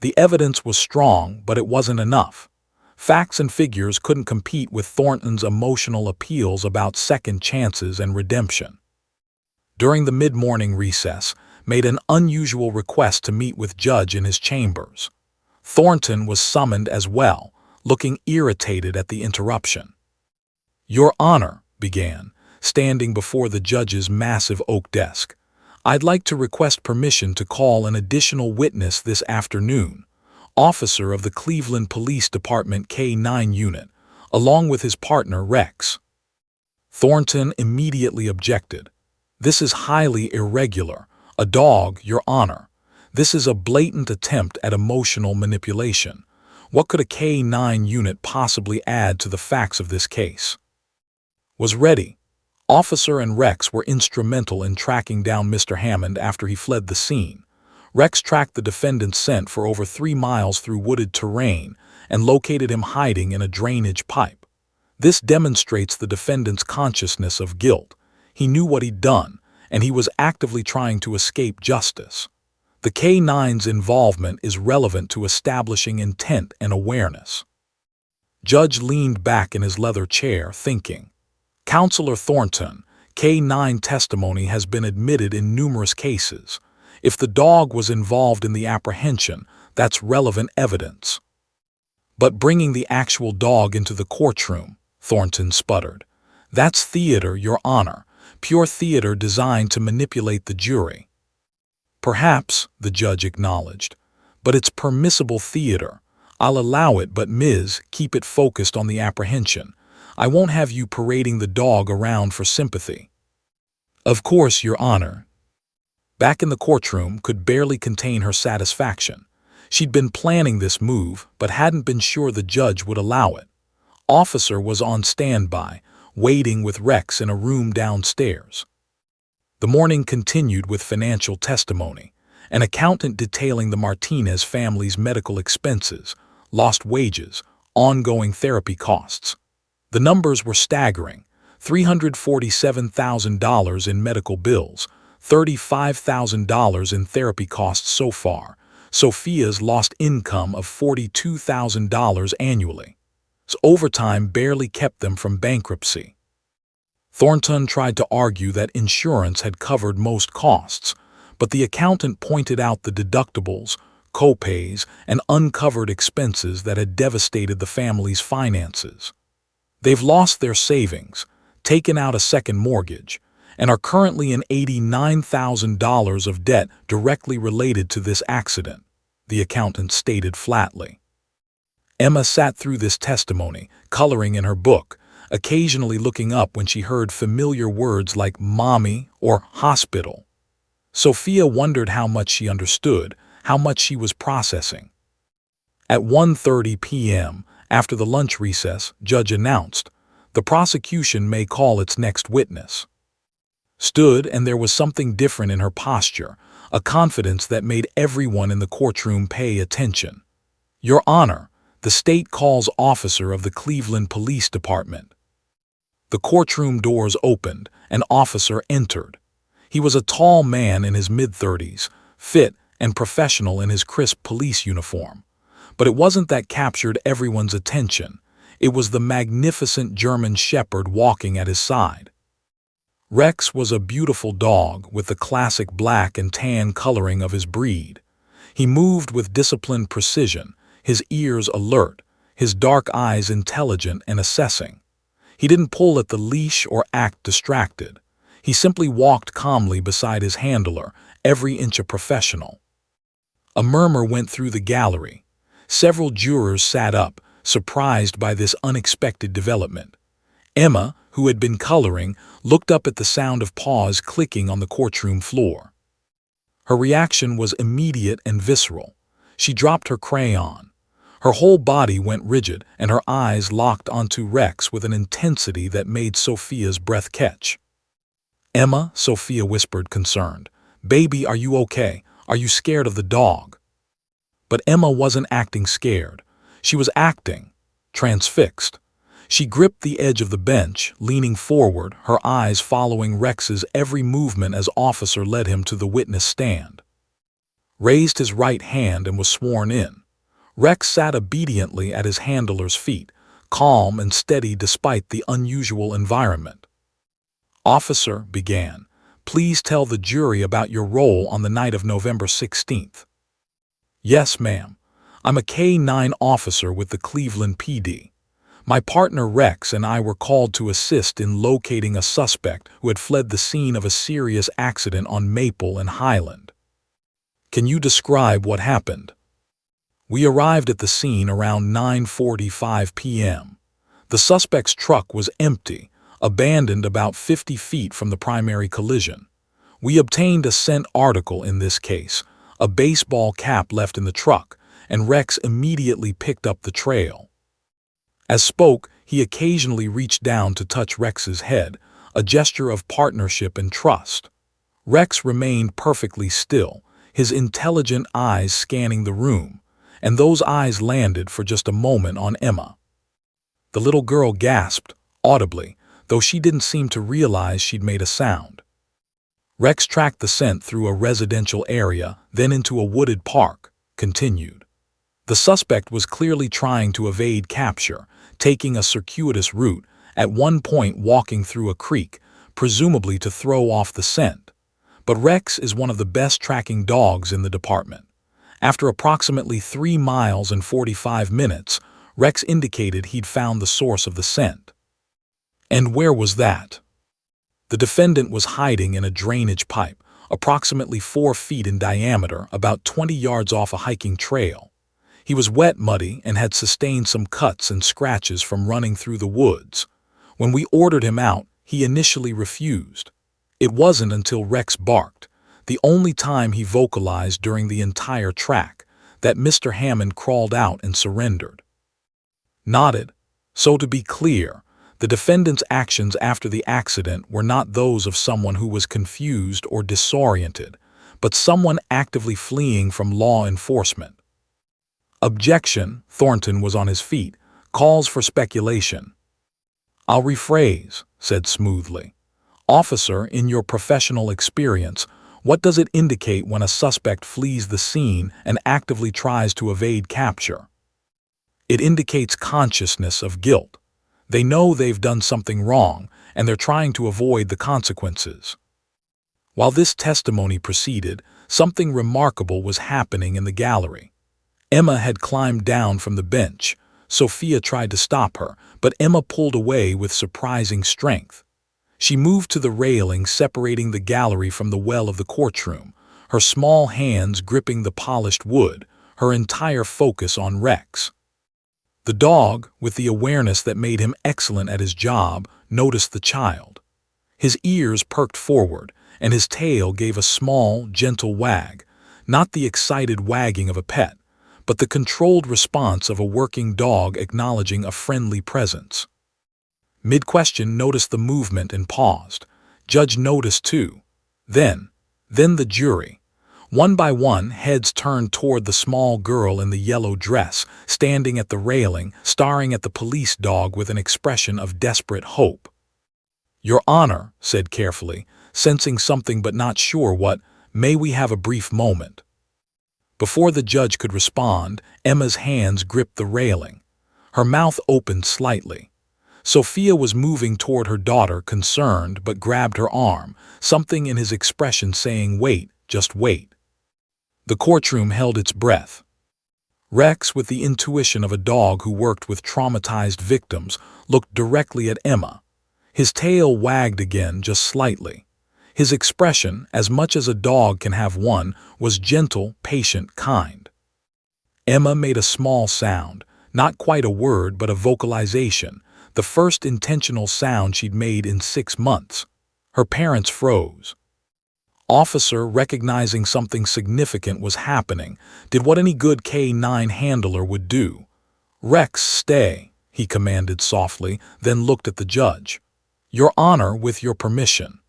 The evidence was strong, but it wasn't enough. Facts and figures couldn't compete with Thornton's emotional appeals about second chances and redemption. During the mid-morning recess, made an unusual request to meet with Judge in his chambers. Thornton was summoned as well, looking irritated at the interruption. Your Honor, began, standing before the judge's massive oak desk. I'd like to request permission to call an additional witness this afternoon, officer of the Cleveland Police Department K-9 unit, along with his partner Rex. Thornton immediately objected. This is highly irregular. A dog, Your Honor. This is a blatant attempt at emotional manipulation. What could a K-9 unit possibly add to the facts of this case? Was ready. Officer and Rex were instrumental in tracking down Mr. Hammond after he fled the scene. Rex tracked the defendant's scent for over 3 miles through wooded terrain and located him hiding in a drainage pipe. This demonstrates the defendant's consciousness of guilt. He knew what he'd done, and he was actively trying to escape justice. The K-9's involvement is relevant to establishing intent and awareness. Judge leaned back in his leather chair, thinking. Counselor Thornton, K-9 testimony has been admitted in numerous cases. If the dog was involved in the apprehension, that's relevant evidence. But bringing the actual dog into the courtroom, Thornton sputtered. That's theater, Your Honor, pure theater designed to manipulate the jury. Perhaps, the judge acknowledged, but it's permissible theater. I'll allow it, but Ms., keep it focused on the apprehension. I won't have you parading the dog around for sympathy. Of course, Your Honor. Back in the courtroom could barely contain her satisfaction. She'd been planning this move, but hadn't been sure the judge would allow it. Officer was on standby, waiting with Rex in a room downstairs. The morning continued with financial testimony, an accountant detailing the Martinez family's medical expenses, lost wages, ongoing therapy costs. The numbers were staggering: $347,000 in medical bills, $35,000 in therapy costs so far. Sophia's lost income of $42,000 annually. So overtime barely kept them from bankruptcy. Thornton tried to argue that insurance had covered most costs, but the accountant pointed out the deductibles, co-pays, and uncovered expenses that had devastated the family's finances. They've lost their savings, taken out a second mortgage, and are currently in $89,000 of debt directly related to this accident, the accountant stated flatly. Emma sat through this testimony, coloring in her book, occasionally looking up when she heard familiar words like mommy or hospital. Sophia wondered how much she understood, how much she was processing. At 1:30 p.m., after the lunch recess, Judge announced, "The prosecution may call its next witness." Stood, and there was something different in her posture, a confidence that made everyone in the courtroom pay attention. "Your Honor, the state calls officer of the Cleveland Police Department." The courtroom doors opened, an officer entered. He was a tall man in his mid-30s, fit and professional in his crisp police uniform. But it wasn't that captured everyone's attention. It was the magnificent German shepherd walking at his side. Rex was a beautiful dog with the classic black and tan coloring of his breed. He moved with disciplined precision, his ears alert, his dark eyes intelligent and assessing. He didn't pull at the leash or act distracted. He simply walked calmly beside his handler, every inch a professional. A murmur went through the gallery. Several jurors sat up, surprised by this unexpected development. Emma, who had been coloring, looked up at the sound of paws clicking on the courtroom floor. Her reaction was immediate and visceral. She dropped her crayon. Her whole body went rigid, and her eyes locked onto Rex with an intensity that made Sophia's breath catch. "Emma," Sophia whispered, concerned. "Baby, are you okay? Are you scared of the dog?" But Emma wasn't acting scared. She was acting transfixed. She gripped the edge of the bench, leaning forward, her eyes following Rex's every movement as officer led him to the witness stand. Raised his right hand and was sworn in. Rex sat obediently at his handler's feet, calm and steady despite the unusual environment. "Officer," began, "please tell the jury about your role on the night of November 16th. "Yes, ma'am. I'm a K-9 officer with the Cleveland PD. My partner Rex and I were called to assist in locating a suspect who had fled the scene of a serious accident on Maple and Highland." "Can you describe what happened?" "We arrived at the scene around 9:45 p.m. The suspect's truck was empty, abandoned about 50 feet from the primary collision. We obtained a scent article in this case, a baseball cap left in the truck, and Rex immediately picked up the trail." As spoke, he occasionally reached down to touch Rex's head, a gesture of partnership and trust. Rex remained perfectly still, his intelligent eyes scanning the room, and those eyes landed for just a moment on Emma. The little girl gasped, audibly, though she didn't seem to realize she'd made a sound. Rex tracked the scent through a residential area, then into a wooded park, continued. The suspect was clearly trying to evade capture, taking a circuitous route, at one point walking through a creek, presumably to throw off the scent. But Rex is one of the best tracking dogs in the department. After approximately 3 miles and 45 minutes, Rex indicated he'd found the source of the scent. And where was that? The defendant was hiding in a drainage pipe, approximately 4 feet in diameter, about 20 yards off a hiking trail. He was wet, muddy, and had sustained some cuts and scratches from running through the woods. When we ordered him out, he initially refused. It wasn't until Rex barked, the only time he vocalized during the entire track, that Mr. Hammond crawled out and surrendered. Nodded. So to be clear, the defendant's actions after the accident were not those of someone who was confused or disoriented, but someone actively fleeing from law enforcement. Objection, Thornton was on his feet, calls for speculation. "I'll rephrase," said smoothly. Officer, in your professional experience, what does it indicate when a suspect flees the scene and actively tries to evade capture? It indicates consciousness of guilt. They know they've done something wrong, and they're trying to avoid the consequences. While this testimony proceeded, something remarkable was happening in the gallery. Emma had climbed down from the bench. Sophia tried to stop her, but Emma pulled away with surprising strength. She moved to the railing separating the gallery from the well of the courtroom, her small hands gripping the polished wood, her entire focus on Rex. The dog, with the awareness that made him excellent at his job, noticed the child. His ears perked forward, and his tail gave a small, gentle wag, not the excited wagging of a pet, but the controlled response of a working dog acknowledging a friendly presence. Mid-question noticed the movement and paused. Judge noticed too. Then the jury. One by one, heads turned toward the small girl in the yellow dress, standing at the railing, staring at the police dog with an expression of desperate hope. "Your Honor," said carefully, sensing something but not sure what, "may we have a brief moment?" Before the judge could respond, Emma's hands gripped the railing. Her mouth opened slightly. Sophia was moving toward her daughter, concerned, but grabbed her arm, something in his expression saying, "Wait, just wait." The courtroom held its breath. Rex, with the intuition of a dog who worked with traumatized victims, looked directly at Emma. His tail wagged again, just slightly. His expression, as much as a dog can have one, was gentle, patient, kind. Emma made a small sound, not quite a word but a vocalization, the first intentional sound she'd made in 6 months. Her parents froze. Officer, recognizing something significant was happening, did what any good K-9 handler would do. "Rex, stay," he commanded softly, then looked at the judge. "Your Honor, with your permission."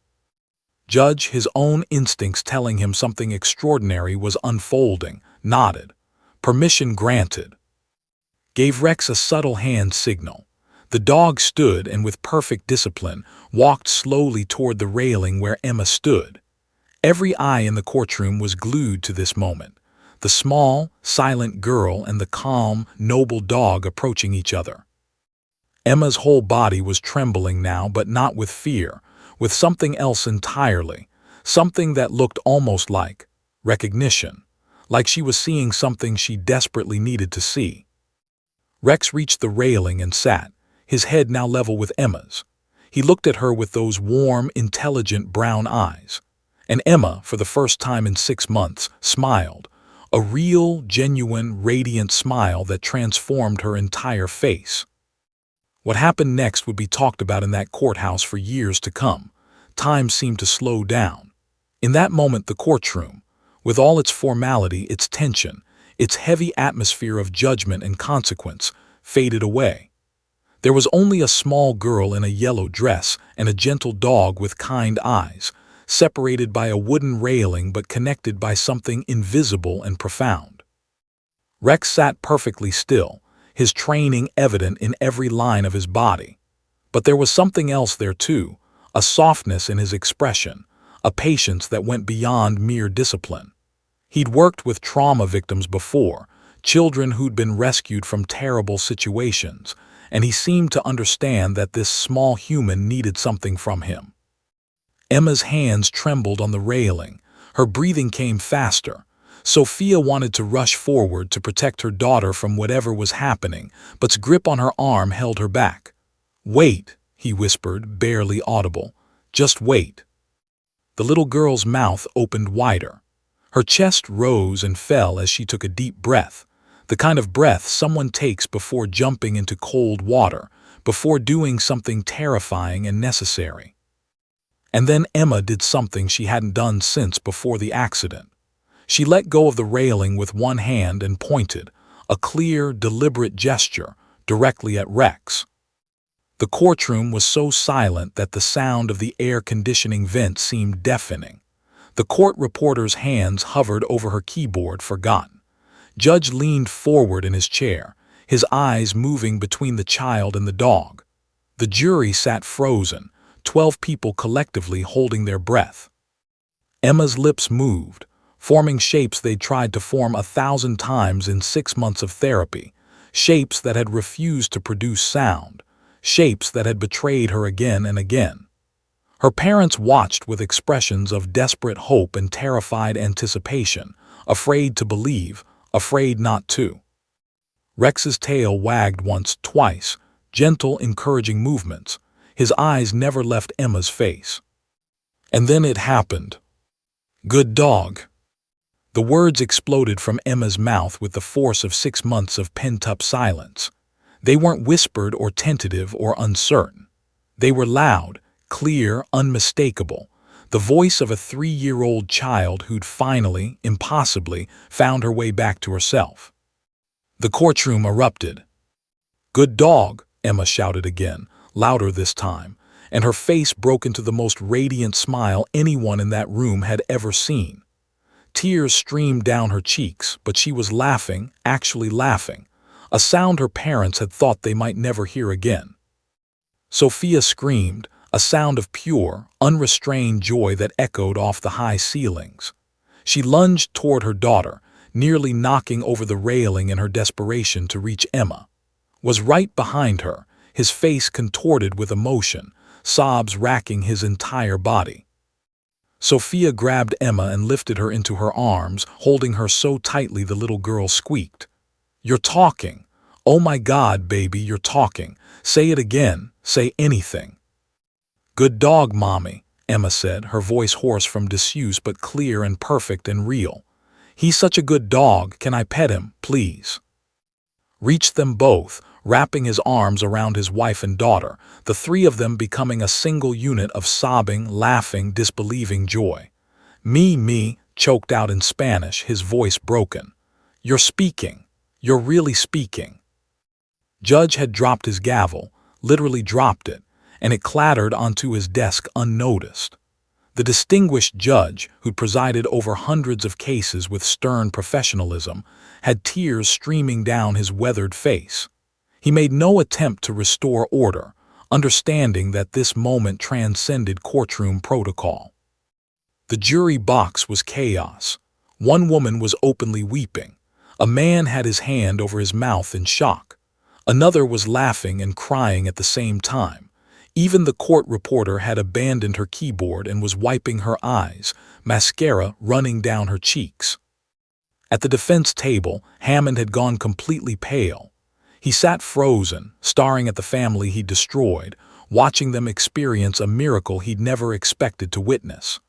Judge, his own instincts telling him something extraordinary was unfolding, nodded. "Permission granted." Gave Rex a subtle hand signal. The dog stood and with perfect discipline walked slowly toward the railing where Emma stood. Every eye in the courtroom was glued to this moment. The small, silent girl and the calm, noble dog approaching each other. Emma's whole body was trembling now, but not with fear, with something else entirely, something that looked almost like recognition, like she was seeing something she desperately needed to see. Rex reached the railing and sat, his head now level with Emma's. He looked at her with those warm, intelligent brown eyes. And Emma, for the first time in 6 months, smiled, a real, genuine, radiant smile that transformed her entire face. What happened next would be talked about in that courthouse for years to come. Time seemed to slow down. In that moment, the courtroom, with all its formality, its tension, its heavy atmosphere of judgment and consequence, faded away. There was only a small girl in a yellow dress and a gentle dog with kind eyes, separated by a wooden railing but connected by something invisible and profound. Rex sat perfectly still, his training evident in every line of his body. But there was something else there too, a softness in his expression, a patience that went beyond mere discipline. He'd worked with trauma victims before, children who'd been rescued from terrible situations, and he seemed to understand that this small human needed something from him. Emma's hands trembled on the railing. Her breathing came faster. Sophia wanted to rush forward to protect her daughter from whatever was happening, but's grip on her arm held her back. "Wait," he whispered, barely audible. "Just wait." The little girl's mouth opened wider. Her chest rose and fell as she took a deep breath, the kind of breath someone takes before jumping into cold water, before doing something terrifying and necessary. And then Emma did something she hadn't done since before the accident. She let go of the railing with one hand and pointed, a clear, deliberate gesture, directly at Rex. The courtroom was so silent that the sound of the air conditioning vent seemed deafening. The court reporter's hands hovered over her keyboard, forgotten. Judge leaned forward in his chair, his eyes moving between the child and the dog. The jury sat frozen, 12 people collectively holding their breath. Emma's lips moved, forming shapes they'd tried to form 1,000 times in 6 months of therapy, shapes that had refused to produce sound, shapes that had betrayed her again and again. Her parents watched with expressions of desperate hope and terrified anticipation, afraid to believe, afraid not to. Rex's tail wagged once, twice, gentle, encouraging movements. His eyes never left Emma's face. And then it happened. "Good dog." The words exploded from Emma's mouth with the force of 6 months of pent-up silence. They weren't whispered or tentative or uncertain. They were loud, clear, unmistakable, the voice of a 3-year-old child who'd finally, impossibly, found her way back to herself. The courtroom erupted. "Good dog," Emma shouted again, louder this time, and her face broke into the most radiant smile anyone in that room had ever seen. Tears streamed down her cheeks, but she was laughing, actually laughing, a sound her parents had thought they might never hear again. Sophia screamed, a sound of pure, unrestrained joy that echoed off the high ceilings. She lunged toward her daughter, nearly knocking over the railing in her desperation to reach Emma. Was right behind her, his face contorted with emotion, sobs racking his entire body. Sophia grabbed Emma and lifted her into her arms, holding her so tightly the little girl squeaked. "You're talking. Oh my God, baby, you're talking. Say it again. Say anything." "Good dog, Mommy," Emma said, her voice hoarse from disuse but clear and perfect and real. "He's such a good dog. Can I pet him, please?" Reached them both, wrapping his arms around his wife and daughter, the three of them becoming a single unit of sobbing, laughing, disbelieving joy. Me, choked out in Spanish, his voice broken. "You're speaking. You're really speaking." Judge had dropped his gavel, literally dropped it, and it clattered onto his desk unnoticed. The distinguished judge, who'd presided over hundreds of cases with stern professionalism, had tears streaming down his weathered face. He made no attempt to restore order, understanding that this moment transcended courtroom protocol. The jury box was chaos. One woman was openly weeping. A man had his hand over his mouth in shock. Another was laughing and crying at the same time. Even the court reporter had abandoned her keyboard and was wiping her eyes, mascara running down her cheeks. At the defense table, Hammond had gone completely pale. He sat frozen, staring at the family he'd destroyed, watching them experience a miracle he'd never expected to witness.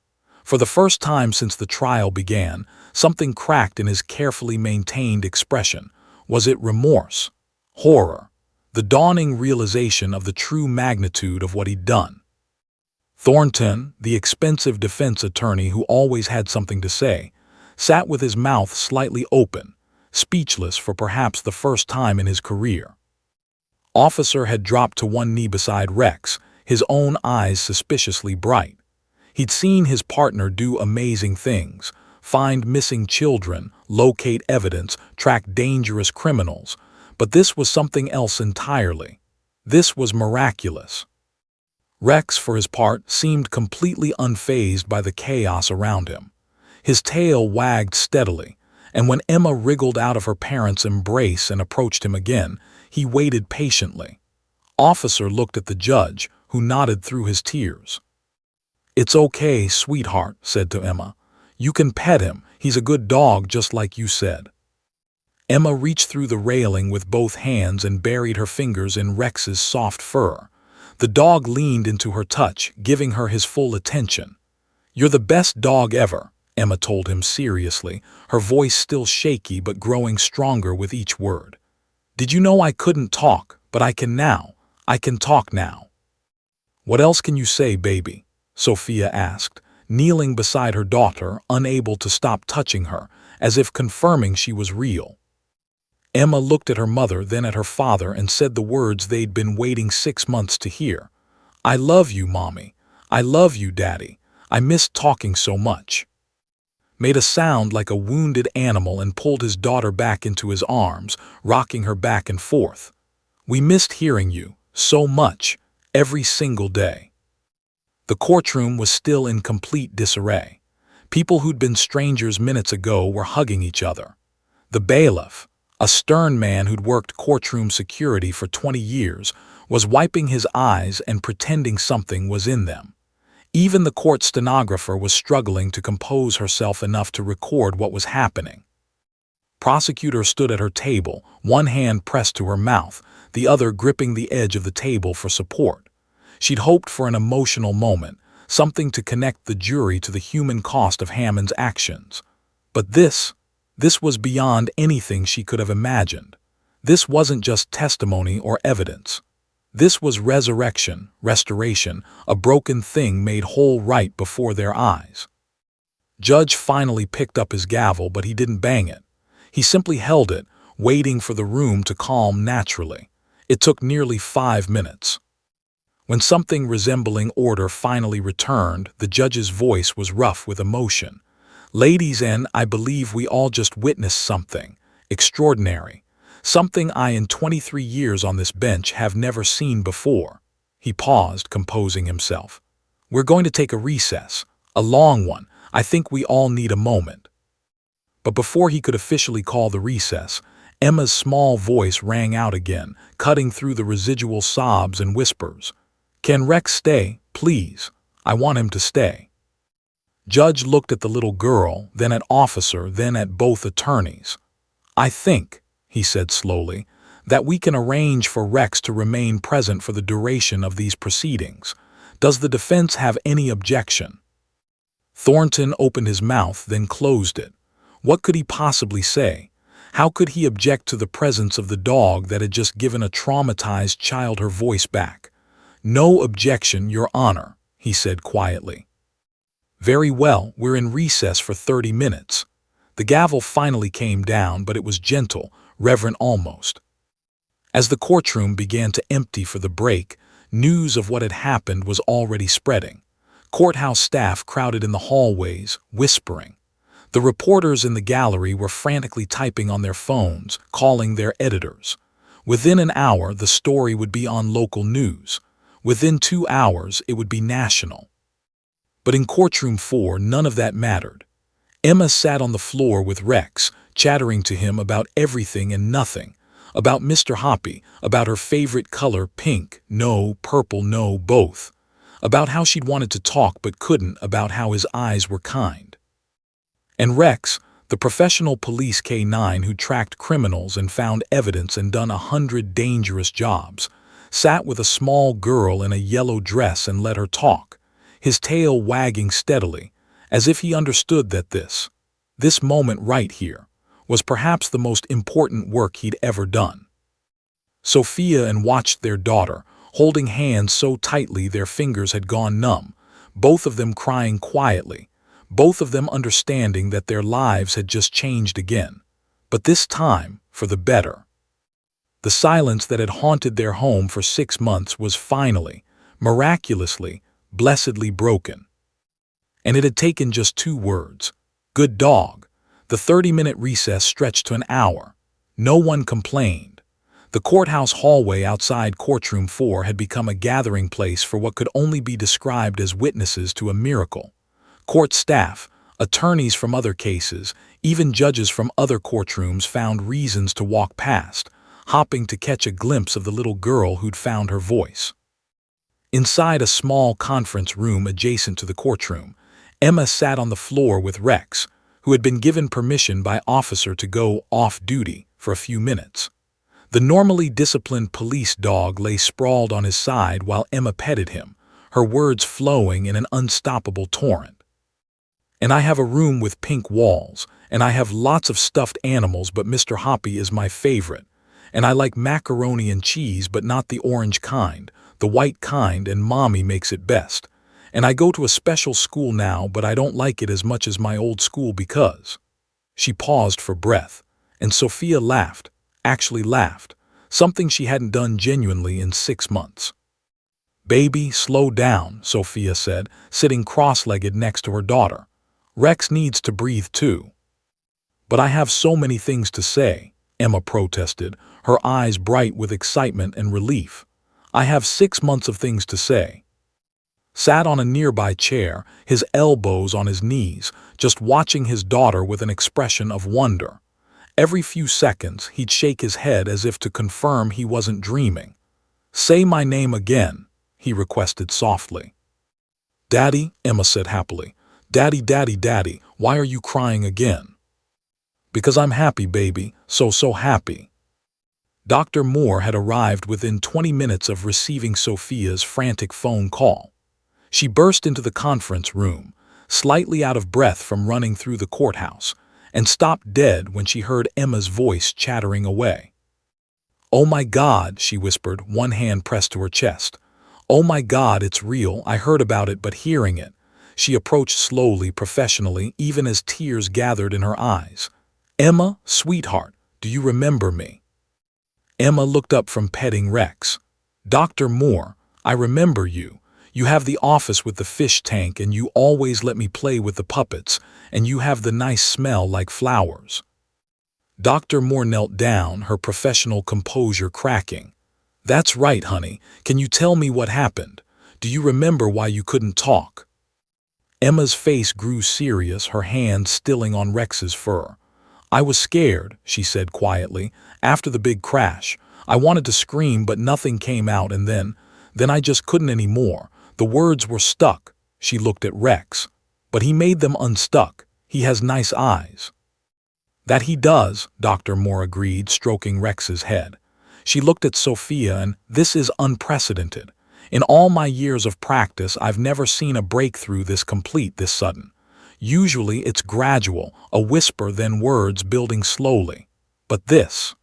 For the first time since the trial began, something cracked in his carefully maintained expression. Was it remorse? Horror? The dawning realization of the true magnitude of what he'd done? Thornton, the expensive defense attorney who always had something to say, sat with his mouth slightly open, speechless for perhaps the first time in his career. Officer had dropped to one knee beside Rex, his own eyes suspiciously bright. He'd seen his partner do amazing things, find missing children, locate evidence, track dangerous criminals, but this was something else entirely. This was miraculous. Rex, for his part, seemed completely unfazed by the chaos around him. His tail wagged steadily, and when Emma wriggled out of her parents' embrace and approached him again, he waited patiently. Officer looked at the judge, who nodded through his tears. "It's okay, sweetheart," said to Emma. "You can pet him. He's a good dog, just like you said." Emma reached through the railing with both hands and buried her fingers in Rex's soft fur. The dog leaned into her touch, giving her his full attention. "You're the best dog ever," Emma told him seriously, her voice still shaky but growing stronger with each word. "Did you know I couldn't talk, but I can now. I can talk now." "What else can you say, baby?" Sophia asked, kneeling beside her daughter, unable to stop touching her, as if confirming she was real. Emma looked at her mother, then at her father, and said the words they'd been waiting 6 months to hear. "I love you, Mommy. I love you, Daddy. I missed talking so much." Made a sound like a wounded animal and pulled his daughter back into his arms, rocking her back and forth. "We missed hearing you, so much, every single day." The courtroom was still in complete disarray. People who'd been strangers minutes ago were hugging each other. The bailiff, a stern man who'd worked courtroom security for 20 years, was wiping his eyes and pretending something was in them. Even the court stenographer was struggling to compose herself enough to record what was happening. Prosecutor stood at her table, one hand pressed to her mouth, the other gripping the edge of the table for support. She'd hoped for an emotional moment, something to connect the jury to the human cost of Hammond's actions. But this was beyond anything she could have imagined. This wasn't just testimony or evidence. This was resurrection, restoration, a broken thing made whole right before their eyes. Judge finally picked up his gavel, but he didn't bang it. He simply held it, waiting for the room to calm naturally. It took nearly 5 minutes. When something resembling order finally returned, the judge's voice was rough with emotion. "Ladies and I believe we all just witnessed something extraordinary. Something I in 23 years on this bench have never seen before." He paused, composing himself. "We're going to take a recess, a long one. I think we all need a moment." But before he could officially call the recess, Emma's small voice rang out again, cutting through the residual sobs and whispers. "Can Rex stay, please? I want him to stay." Judge looked at the little girl, then at officer, then at both attorneys. "I think," he said slowly, "that we can arrange for Rex to remain present for the duration of these proceedings. Does the defense have any objection?" Thornton opened his mouth, then closed it. What could he possibly say? How could he object to the presence of the dog that had just given a traumatized child her voice back? "No objection, Your Honor," he said quietly. "Very well, we're in recess for 30 minutes. The gavel finally came down, but it was gentle, reverent almost. As the courtroom began to empty for the break, news of what had happened was already spreading. Courthouse staff crowded in the hallways, whispering. The reporters in the gallery were frantically typing on their phones, calling their editors. Within an hour, the story would be on local news. Within 2 hours, it would be national. But in Courtroom 4, none of that mattered. Emma sat on the floor with Rex, chattering to him about everything and nothing. About Mr. Hoppy, about her favorite color, pink, no, purple, no, both. About how she'd wanted to talk but couldn't, about how his eyes were kind. And Rex, the professional police K9 who tracked criminals and found evidence and done 100 dangerous jobs, sat with a small girl in a yellow dress and let her talk, his tail wagging steadily, as if he understood that this moment right here, was perhaps the most important work he'd ever done. Sophia and watched their daughter, holding hands so tightly their fingers had gone numb, both of them crying quietly, both of them understanding that their lives had just changed again, but this time for the better. The silence that had haunted their home for 6 months was finally, miraculously, blessedly broken. And it had taken just 2 words. Good dog. The 30-minute recess stretched to an hour. No one complained. The courthouse hallway outside Courtroom 4 had become a gathering place for what could only be described as witnesses to a miracle. Court staff, attorneys from other cases, even judges from other courtrooms found reasons to walk past, hopping to catch a glimpse of the little girl who'd found her voice. Inside a small conference room adjacent to the courtroom, Emma sat on the floor with Rex, who had been given permission by officer to go off duty for a few minutes. The normally disciplined police dog lay sprawled on his side while Emma petted him, her words flowing in an unstoppable torrent. "And I have a room with pink walls, and I have lots of stuffed animals, but Mr. Hoppy is my favorite. And I like macaroni and cheese, but not the orange kind, the white kind, and Mommy makes it best. And I go to a special school now, but I don't like it as much as my old school because—" She paused for breath, and Sophia laughed, actually laughed, something she hadn't done genuinely in 6 months. "Baby, slow down," Sophia said, sitting cross-legged next to her daughter. "Rex needs to breathe too." "But I have so many things to say," Emma protested, her eyes bright with excitement and relief. "I have 6 months of things to say." sat on a nearby chair, his elbows on his knees, just watching his daughter with an expression of wonder. Every few seconds, he'd shake his head as if to confirm he wasn't dreaming. "Say my name again," he requested softly. "Daddy," Emma said happily. "Daddy, daddy, daddy, why are you crying again?" "Because I'm happy, baby, so happy." Dr. Moore had arrived within 20 minutes of receiving Sophia's frantic phone call. She burst into the conference room, slightly out of breath from running through the courthouse, and stopped dead when she heard Emma's voice chattering away. "Oh my God," she whispered, one hand pressed to her chest. "Oh my God, it's real. I heard about it, but hearing it." She approached slowly, professionally, even as tears gathered in her eyes. "Emma, sweetheart, do you remember me?" Emma looked up from petting Rex. "Dr. Moore, I remember you. You have the office with the fish tank, and you always let me play with the puppets, and you have the nice smell like flowers." Dr. Moore knelt down, her professional composure cracking. "That's right, honey. Can you tell me what happened? Do you remember why you couldn't talk?" Emma's face grew serious, her hand stilling on Rex's fur. "I was scared," she said quietly. "After the big crash, I wanted to scream, but nothing came out, and then I just couldn't anymore. The words were stuck." She looked at Rex. "But he made them unstuck. He has nice eyes." "That he does," Dr. Moore agreed, stroking Rex's head. She looked at Sophia, and "This is unprecedented. In all my years of practice, I've never seen a breakthrough this complete, this sudden. Usually it's gradual, a whisper, then words building slowly. But this—"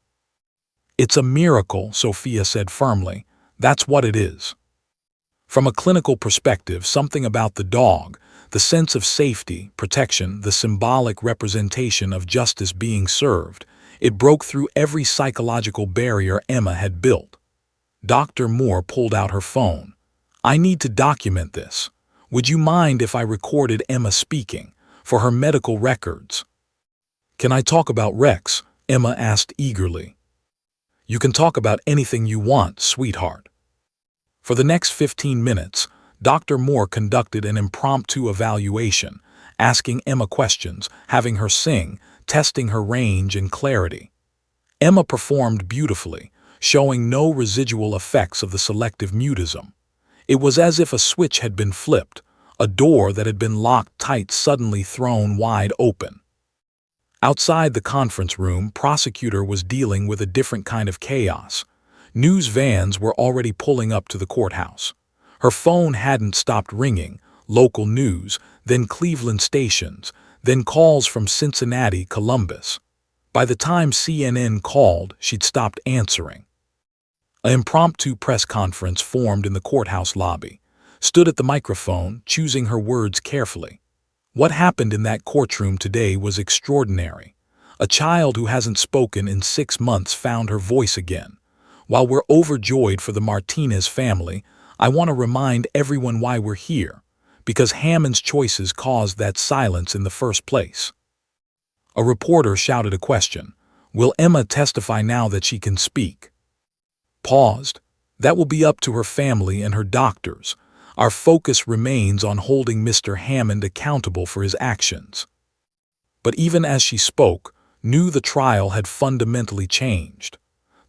"It's a miracle," Sophia said firmly. "That's what it is." From a clinical perspective, something about the dog, the sense of safety, protection, the symbolic representation of justice being served, it broke through every psychological barrier Emma had built. Dr. Moore pulled out her phone. "I need to document this. Would you mind if I recorded Emma speaking, for her medical records?" "Can I talk about Rex?" Emma asked eagerly. "You can talk about anything you want, sweetheart." For the next 15 minutes, Dr. Moore conducted an impromptu evaluation, asking Emma questions, having her sing, testing her range and clarity. Emma performed beautifully, showing no residual effects of the selective mutism. It was as if a switch had been flipped, a door that had been locked tight suddenly thrown wide open. Outside the conference room, prosecutor was dealing with a different kind of chaos. News vans were already pulling up to the courthouse. Her phone hadn't stopped ringing, local news, then Cleveland stations, then calls from Cincinnati, Columbus. By the time CNN called, she'd stopped answering. An impromptu press conference formed in the courthouse lobby. Stood at the microphone, choosing her words carefully. What happened in that courtroom today was extraordinary. A child who hasn't spoken in 6 months found her voice again. While we're overjoyed for the Martinez family, I want to remind everyone why we're here, because Hammond's choices caused that silence in the first place. A reporter shouted a question. "Will Emma testify now that she can speak?" Paused. "That will be up to her family and her doctors. Our focus remains on holding Mr. Hammond accountable for his actions." But even as she spoke, knew the trial had fundamentally changed.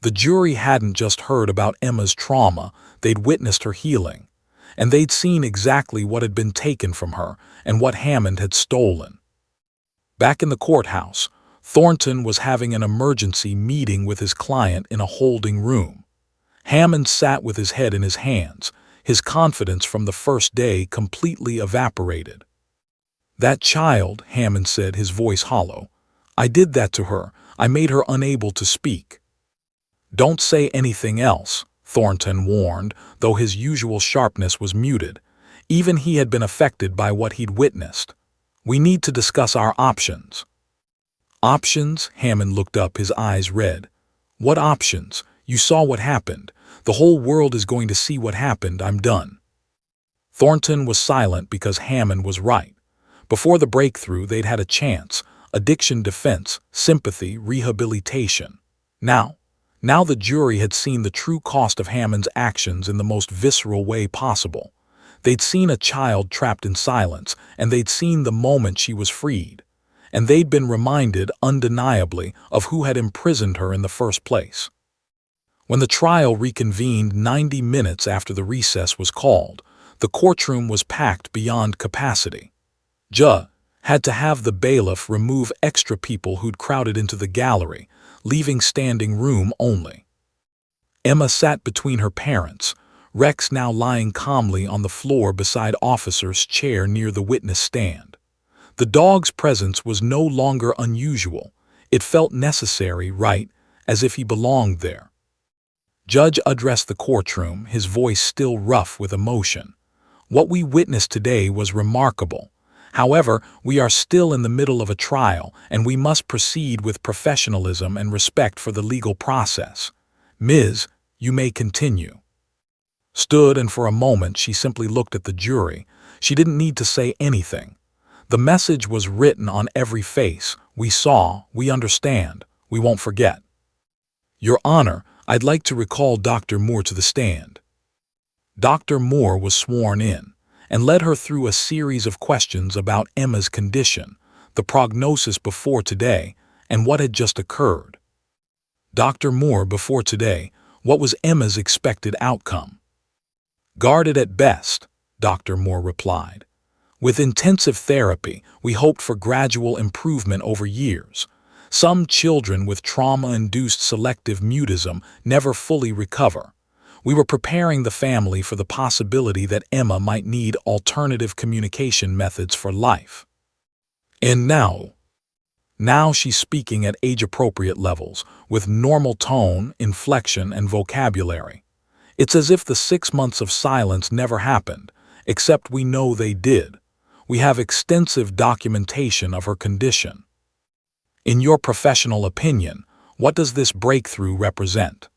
The jury hadn't just heard about Emma's trauma, they'd witnessed her healing. And they'd seen exactly what had been taken from her and what Hammond had stolen. Back in the courthouse, Thornton was having an emergency meeting with his client in a holding room. Hammond sat with his head in his hands, his confidence from the first day completely evaporated. "That child," Hammond said, his voice hollow. "I did that to her. I made her unable to speak." "Don't say anything else," Thornton warned, though his usual sharpness was muted. Even he had been affected by what he'd witnessed. "We need to discuss our options." "Options?" Hammond looked up, his eyes red. "What options? You saw what happened. The whole world is going to see what happened. I'm done." Thornton was silent because Hammond was right. Before the breakthrough, they'd had a chance: addiction defense, sympathy, rehabilitation. Now the jury had seen the true cost of Hammond's actions in the most visceral way possible. They'd seen a child trapped in silence, and they'd seen the moment she was freed. And they'd been reminded, undeniably, of who had imprisoned her in the first place. When the trial reconvened 90 minutes after the recess was called, the courtroom was packed beyond capacity. Judge had to have the bailiff remove extra people who'd crowded into the gallery, leaving standing room only. Emma sat between her parents, Rex now lying calmly on the floor beside Officer's chair near the witness stand. The dog's presence was no longer unusual. It felt necessary, right, as if he belonged there. Judge addressed the courtroom, his voice still rough with emotion. What we witnessed today was remarkable. However, we are still in the middle of a trial, and we must proceed with professionalism and respect for the legal process. Ms., you may continue. Stood, and for a moment she simply looked at the jury. She didn't need to say anything. The message was written on every face. We saw, we understand, we won't forget. Your Honor, I'd like to recall Dr. Moore to the stand. Dr. Moore was sworn in and led her through a series of questions about Emma's condition, the prognosis before today, and what had just occurred. Dr. Moore, before today, what was Emma's expected outcome? Guarded at best, Dr. Moore replied. With intensive therapy, we hoped for gradual improvement over years. Some children with trauma-induced selective mutism never fully recover. We were preparing the family for the possibility that Emma might need alternative communication methods for life. And now she's speaking at age-appropriate levels, with normal tone, inflection, and vocabulary. It's as if the 6 months of silence never happened, except we know they did. We have extensive documentation of her condition. In your professional opinion, what does this breakthrough represent?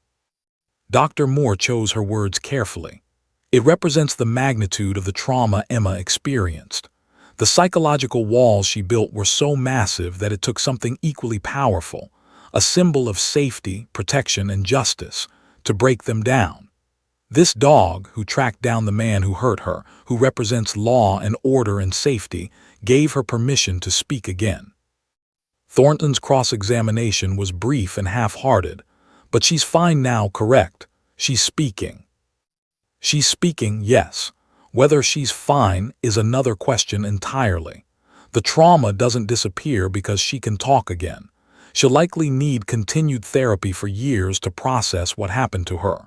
Dr. Moore chose her words carefully. It represents the magnitude of the trauma Emma experienced. The psychological walls she built were so massive that it took something equally powerful, a symbol of safety, protection, and justice, to break them down. This dog, who tracked down the man who hurt her, who represents law and order and safety, gave her permission to speak again. Thornton's cross-examination was brief and half-hearted, but she's fine now, correct? She's speaking. She's speaking, yes. Whether she's fine is another question entirely. The trauma doesn't disappear because she can talk again. She'll likely need continued therapy for years to process what happened to her.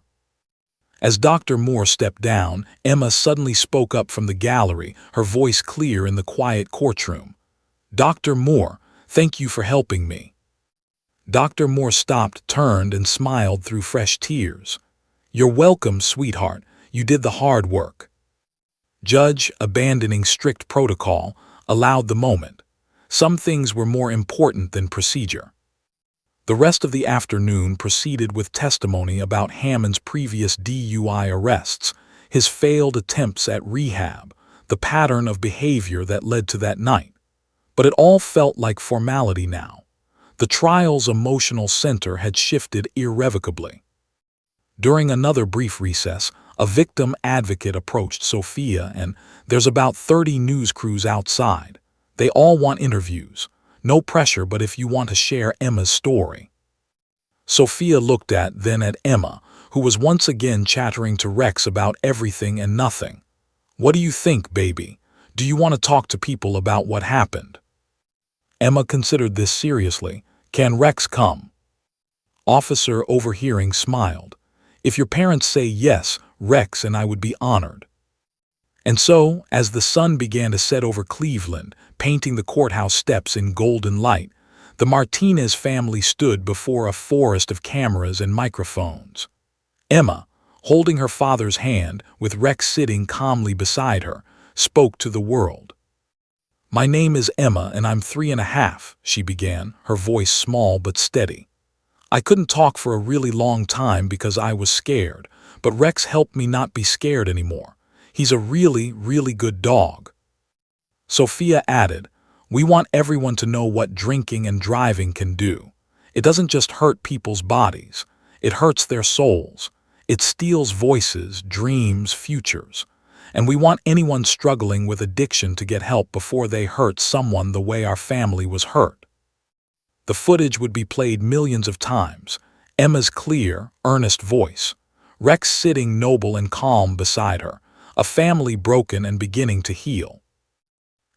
As Dr. Moore stepped down, Emma suddenly spoke up from the gallery, her voice clear in the quiet courtroom. Dr. Moore, thank you for helping me. Dr. Moore stopped, turned, and smiled through fresh tears. You're welcome, sweetheart. You did the hard work. Judge, abandoning strict protocol, allowed the moment. Some things were more important than procedure. The rest of the afternoon proceeded with testimony about Hammond's previous DUI arrests, his failed attempts at rehab, the pattern of behavior that led to that night. But it all felt like formality now. The trial's emotional center had shifted irrevocably. During another brief recess, a victim advocate approached Sophia and, there's about 30 news crews outside. They all want interviews. No pressure, but if you want to share Emma's story. Sophia looked then at Emma, who was once again chattering to Rex about everything and nothing. What do you think, baby? Do you want to talk to people about what happened? Emma considered this seriously. Can Rex come? Officer, overhearing, smiled. If your parents say yes, Rex and I would be honored. And so, as the sun began to set over Cleveland, painting the courthouse steps in golden light, the Martinez family stood before a forest of cameras and microphones. Emma, holding her father's hand, with Rex sitting calmly beside her, spoke to the world. My name is Emma and I'm 3.5, she began, her voice small but steady. I couldn't talk for a really long time because I was scared, but Rex helped me not be scared anymore. He's a really, really good dog. Sophia added, we want everyone to know what drinking and driving can do. It doesn't just hurt people's bodies. It hurts their souls. It steals voices, dreams, futures. and we want anyone struggling with addiction to get help before they hurt someone the way our family was hurt. The footage would be played millions of times. Emma's clear, earnest voice. Rex sitting noble and calm beside her, a family broken and beginning to heal.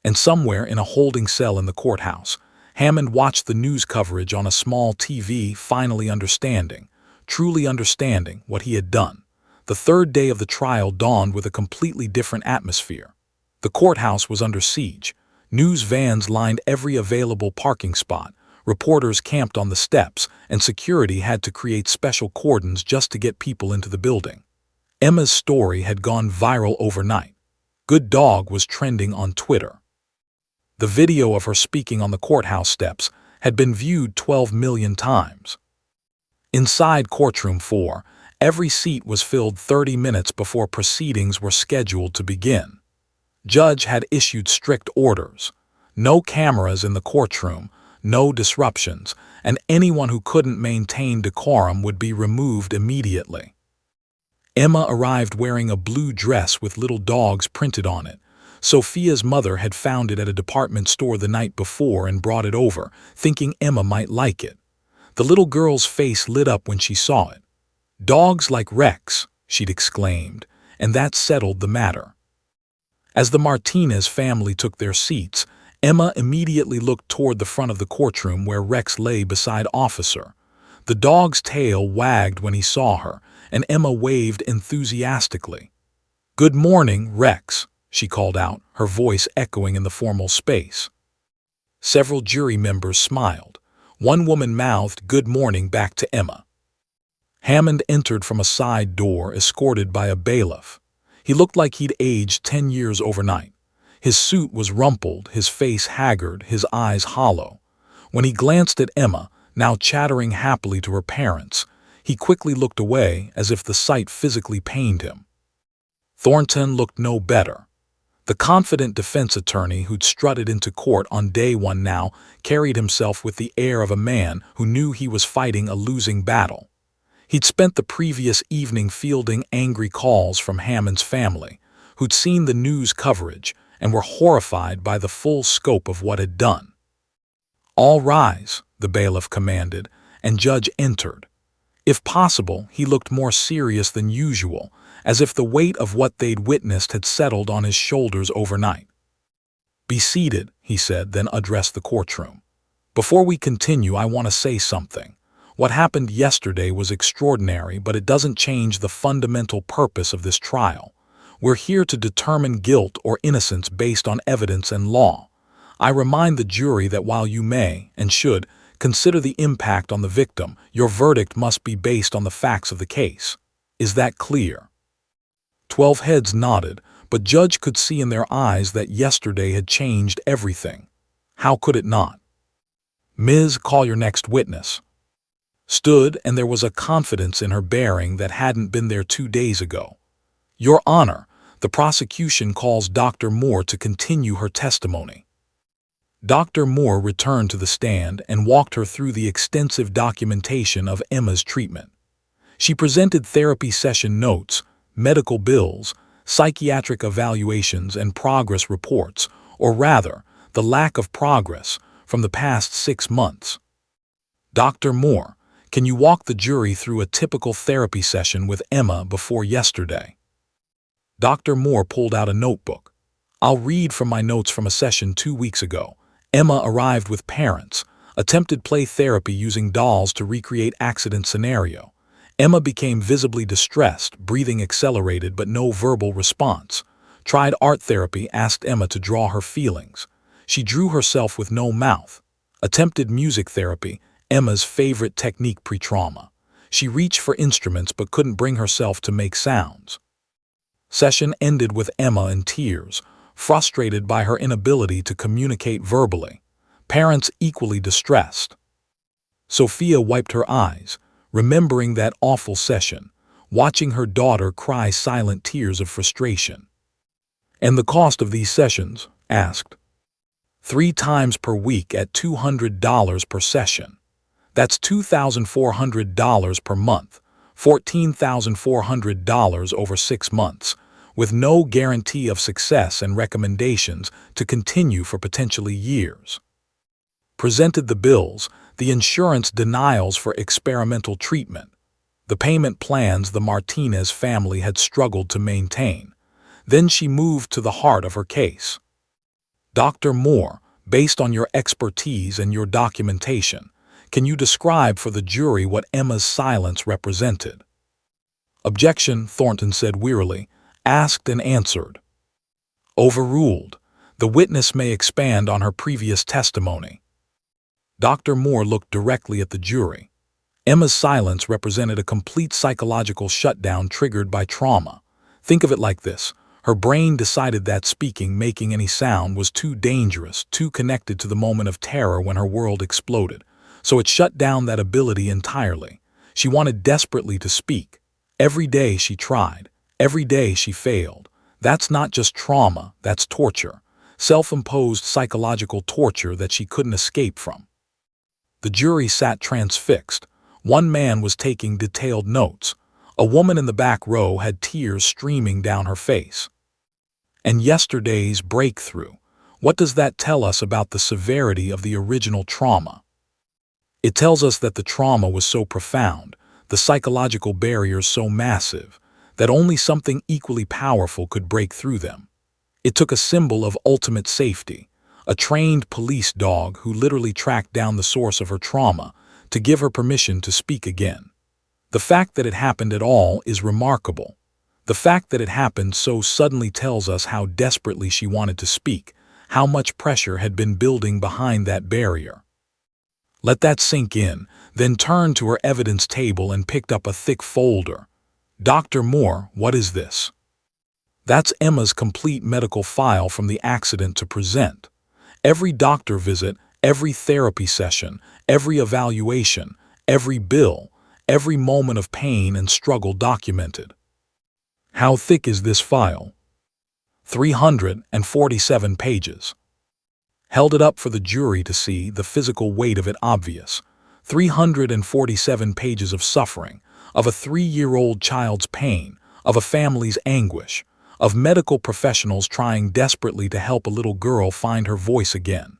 And somewhere in a holding cell in the courthouse, Hammond watched the news coverage on a small TV, finally understanding, truly understanding what he had done. The third day of the trial dawned with a completely different atmosphere. The courthouse was under siege. News vans lined every available parking spot. Reporters camped on the steps, and security had to create special cordons just to get people into the building. Emma's story had gone viral overnight. Good Dog was trending on Twitter. The video of her speaking on the courthouse steps had been viewed 12 million times. Inside Courtroom 4, every seat was filled 30 minutes before proceedings were scheduled to begin. Judge had issued strict orders. No cameras in the courtroom, no disruptions, and anyone who couldn't maintain decorum would be removed immediately. Emma arrived wearing a blue dress with little dogs printed on it. Sophia's mother had found it at a department store the night before and brought it over, thinking Emma might like it. The little girl's face lit up when she saw it. "Dogs like Rex," she'd exclaimed, and that settled the matter. As the Martinez family took their seats, Emma immediately looked toward the front of the courtroom where Rex lay beside Officer. The dog's tail wagged when he saw her, and Emma waved enthusiastically. "Good morning, Rex," she called out, her voice echoing in the formal space. Several jury members smiled. One woman mouthed "Good morning" back to Emma. Hammond entered from a side door, escorted by a bailiff. He looked like he'd aged 10 years overnight. His suit was rumpled, his face haggard, his eyes hollow. When he glanced at Emma, now chattering happily to her parents, he quickly looked away as if the sight physically pained him. Thornton looked no better. The confident defense attorney who'd strutted into court on day one now carried himself with the air of a man who knew he was fighting a losing battle. He'd spent the previous evening fielding angry calls from Hammond's family, who'd seen the news coverage and were horrified by the full scope of what had done. "All rise," the bailiff commanded, and Judge entered. If possible, he looked more serious than usual, as if the weight of what they'd witnessed had settled on his shoulders overnight. "Be seated," he said, then addressed the courtroom. "Before we continue, I want to say something. What happened yesterday was extraordinary, but it doesn't change the fundamental purpose of this trial. We're here to determine guilt or innocence based on evidence and law. I remind the jury that while you may, and should, consider the impact on the victim, your verdict must be based on the facts of the case. Is that clear?" 12 heads nodded, but Judge could see in their eyes that yesterday had changed everything. How could it not? "Ms., call your next witness." Stood, and there was a confidence in her bearing that hadn't been there 2 days ago. "Your Honor, the prosecution calls Dr. Moore to continue her testimony." Dr. Moore returned to the stand and walked her through the extensive documentation of Emma's treatment. She presented therapy session notes, medical bills, psychiatric evaluations, and progress reports, or rather, the lack of progress, from the past 6 months. "Dr. Moore, can you walk the jury through a typical therapy session with Emma before yesterday?" Dr. Moore pulled out a notebook. "I'll read from my notes from a session 2 weeks ago. Emma arrived with parents, attempted play therapy using dolls to recreate accident scenario. Emma became visibly distressed, breathing accelerated but no verbal response. Tried art therapy, asked Emma to draw her feelings. She drew herself with no mouth. Attempted music therapy, Emma's favorite technique pre-trauma. She reached for instruments but couldn't bring herself to make sounds. Session ended with Emma in tears, frustrated by her inability to communicate verbally. Parents equally distressed. Sophia wiped her eyes, remembering that awful session, watching her daughter cry silent tears of frustration. "And the cost of these sessions?" asked. 3 times per week at $200 per session. That's $2,400 per month, $14,400 over 6 months. with no guarantee of success and recommendations to continue for potentially years. Presented the bills, the insurance denials for experimental treatment, the payment plans the Martinez family had struggled to maintain. Then she moved to the heart of her case. Dr. Moore, based on your expertise and your documentation, can you describe for the jury what Emma's silence represented? Objection, Thornton said wearily, asked and answered. Overruled. The witness may expand on her previous testimony. Dr. Moore looked directly at the jury. Emma's silence represented a complete psychological shutdown triggered by trauma. Think of it like this. Her brain decided that speaking, making any sound, was too dangerous, too connected to the moment of terror when her world exploded. So it shut down that ability entirely. She wanted desperately to speak. Every day she tried. Every day she failed. That's not just trauma, that's torture. Self-imposed psychological torture that she couldn't escape from. The jury sat transfixed. One man was taking detailed notes. A woman in the back row had tears streaming down her face. And yesterday's breakthrough. What does that tell us about the severity of the original trauma? It tells us that the trauma was so profound, the psychological barriers so massive, that only something equally powerful could break through them. It took a symbol of ultimate safety, a trained police dog who literally tracked down the source of her trauma to give her permission to speak again. The fact that it happened at all is remarkable. The fact that it happened so suddenly tells us how desperately she wanted to speak, how much pressure had been building behind that barrier. Let that sink in, then turned to her evidence table and picked up a thick folder. Dr. Moore, what is this? That's Emma's complete medical file from the accident to present. Every doctor visit, every therapy session, every evaluation, every bill, every moment of pain and struggle documented. How thick is this file? 347 pages. Held it up for the jury to see, the physical weight of it obvious. 347 pages of suffering, of a 3-year-old child's pain, of a family's anguish, of medical professionals trying desperately to help a little girl find her voice again.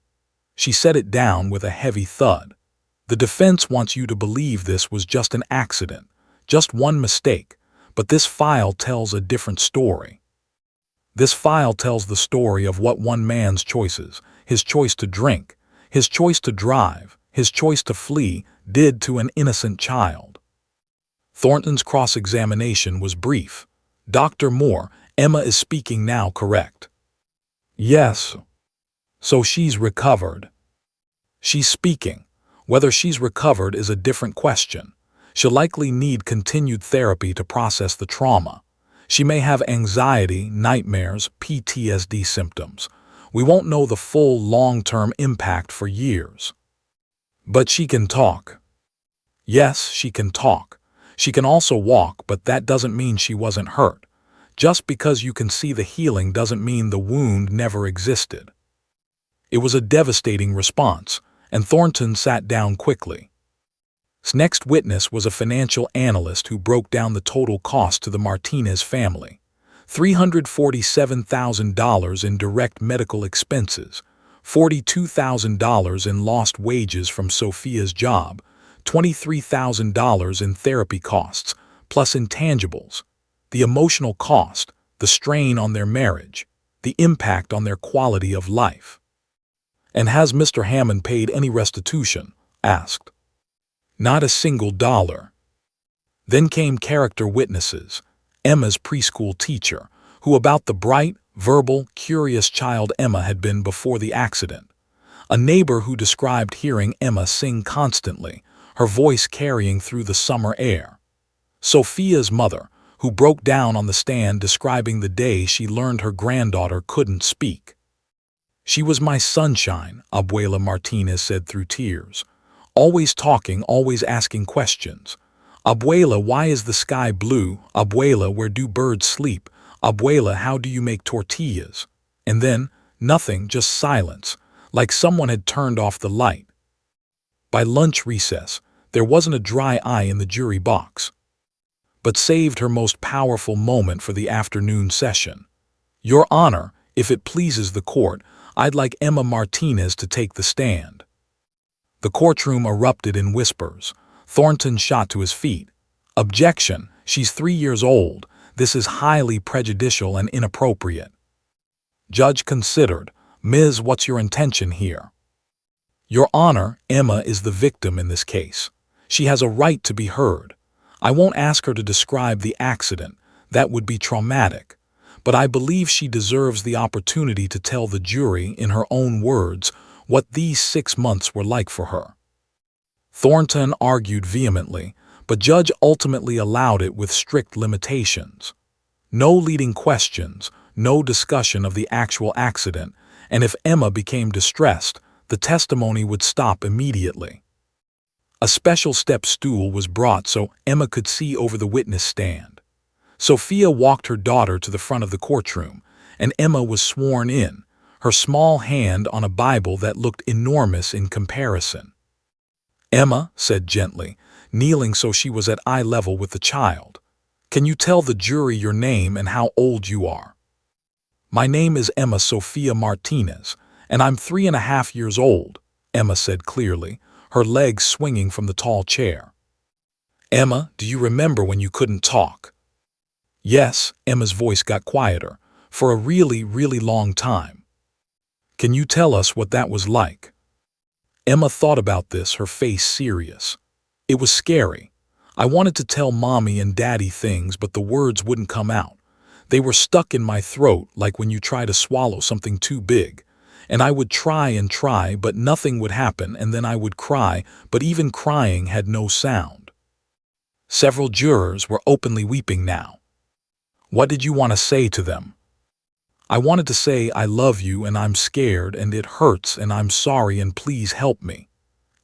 She set it down with a heavy thud. The defense wants you to believe this was just an accident, just one mistake, but this file tells a different story. This file tells the story of what one man's choices, his choice to drink, his choice to drive, his choice to flee, did to an innocent child. Thornton's cross-examination was brief. Dr. Moore, Emma is speaking now, correct? Yes. So she's recovered. She's speaking. Whether she's recovered is a different question. She'll likely need continued therapy to process the trauma. She may have anxiety, nightmares, PTSD symptoms. We won't know the full long-term impact for years. But she can talk. Yes, she can talk. She can also walk, but that doesn't mean she wasn't hurt. Just because you can see the healing doesn't mean the wound never existed. It was a devastating response, and Thornton sat down quickly. His next witness was a financial analyst who broke down the total cost to the Martinez family. $347,000 in direct medical expenses, $42,000 in lost wages from Sophia's job, $23,000 in therapy costs, plus intangibles, the emotional cost, the strain on their marriage, the impact on their quality of life. And has Mr. Hammond paid any restitution? Asked. Not a single dollar. Then came character witnesses. Emma's preschool teacher, who about the bright, verbal, curious child Emma had been before the accident. A neighbor who described hearing Emma sing constantly, her voice carrying through the summer air. Sophia's mother, who broke down on the stand describing the day she learned her granddaughter couldn't speak. She was my sunshine, Abuela Martinez said through tears. Always talking, always asking questions. Abuela, why is the sky blue? Abuela, where do birds sleep? Abuela, how do you make tortillas? And then, nothing, just silence, like someone had turned off the light. By lunch recess, there wasn't a dry eye in the jury box. but saved her most powerful moment for the afternoon session. "Your Honor, if it pleases the court, I'd like Emma Martinez to take the stand." The courtroom erupted in whispers. Thornton shot to his feet. "Objection! She's 3 years old. This is highly prejudicial and inappropriate." Judge considered. "Ms., what's your intention here?" "Your Honor, Emma is the victim in this case. She has a right to be heard. I won't ask her to describe the accident. That would be traumatic. But I believe she deserves the opportunity to tell the jury, in her own words, what these 6 months were like for her." Thornton argued vehemently, but Judge ultimately allowed it with strict limitations. No leading questions, no discussion of the actual accident, and if Emma became distressed, the testimony would stop immediately. A special step stool was brought so Emma could see over the witness stand. Sophia walked her daughter to the front of the courtroom, and Emma was sworn in, her small hand on a Bible that looked enormous in comparison. "Emma," said gently, kneeling so she was at eye level with the child, "can you tell the jury your name and how old you are?" "My name is Emma Sophia Martinez, and I'm 3.5 years old," Emma said clearly, her legs swinging from the tall chair. "Emma, do you remember when you couldn't talk?" "Yes," Emma's voice got quieter, "for a really, really long time." "Can you tell us what that was like?" Emma thought about this, her face serious. "It was scary. I wanted to tell Mommy and Daddy things, but the words wouldn't come out. They were stuck in my throat like when you try to swallow something too big. And I would try and try, but nothing would happen, and then I would cry, but even crying had no sound." Several jurors were openly weeping now. "What did you want to say to them?" "I wanted to say I love you and I'm scared and it hurts and I'm sorry and please help me."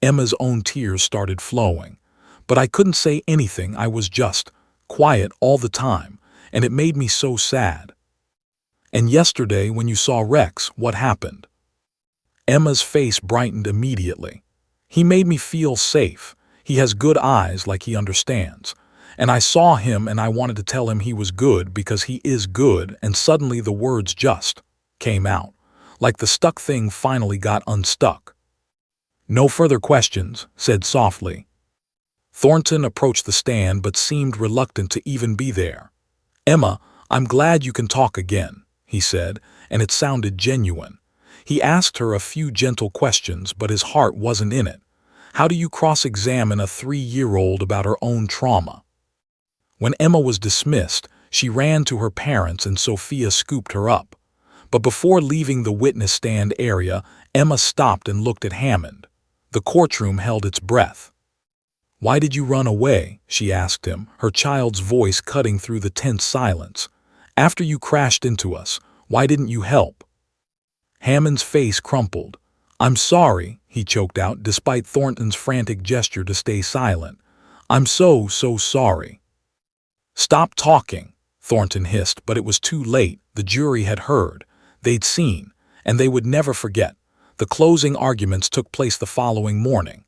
Emma's own tears started flowing. "But I couldn't say anything, I was just quiet all the time, and it made me so sad." "And yesterday when you saw Rex, what happened?" Emma's face brightened immediately. "He made me feel safe. He has good eyes, like he understands. And I saw him and I wanted to tell him he was good because he is good, and suddenly the words just came out, like the stuck thing finally got unstuck." "No further questions," said softly. Thornton approached the stand but seemed reluctant to even be there. "Emma, I'm glad you can talk again," he said, and it sounded genuine. He asked her a few gentle questions, but his heart wasn't in it. How do you cross-examine a 3-year-old about her own trauma? When Emma was dismissed, she ran to her parents and Sophia scooped her up. But before leaving the witness stand area, Emma stopped and looked at Hammond. The courtroom held its breath. "Why did you run away?" she asked him, her child's voice cutting through the tense silence. "After you crashed into us, why didn't you help?" Hammond's face crumpled. "I'm sorry," he choked out, despite Thornton's frantic gesture to stay silent. "I'm so sorry." "Stop talking," Thornton hissed, but it was too late. The jury had heard. They'd seen, and they would never forget. The closing arguments took place the following morning.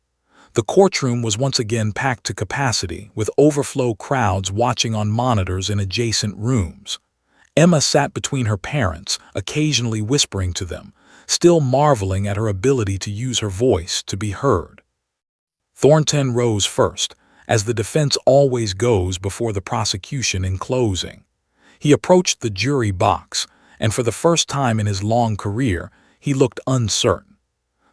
The courtroom was once again packed to capacity, with overflow crowds watching on monitors in adjacent rooms. Emma sat between her parents, occasionally whispering to them, still marveling at her ability to use her voice to be heard. Thornton rose first, as the defense always goes before the prosecution in closing. He approached the jury box, and for the first time in his long career, he looked uncertain.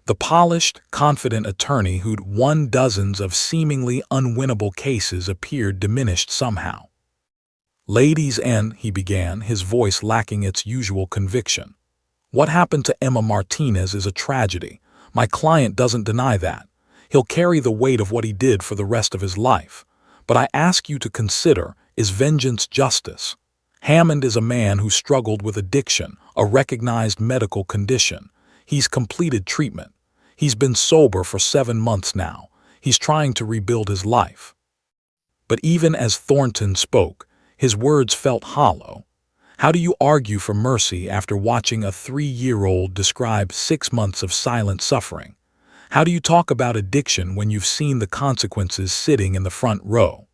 The polished, confident attorney who'd won dozens of seemingly unwinnable cases appeared diminished somehow. "Ladies and," he began, his voice lacking its usual conviction. "What happened to Emma Martinez is a tragedy. My client doesn't deny that. He'll carry the weight of what he did for the rest of his life. But I ask you to consider, is vengeance justice? Hammond is a man who struggled with addiction, a recognized medical condition. He's completed treatment. He's been sober for 7 months now. He's trying to rebuild his life." But even as Thornton spoke, his words felt hollow. How do you argue for mercy after watching a 3-year-old describe 6 months of silent suffering? How do you talk about addiction when you've seen the consequences sitting in the front row?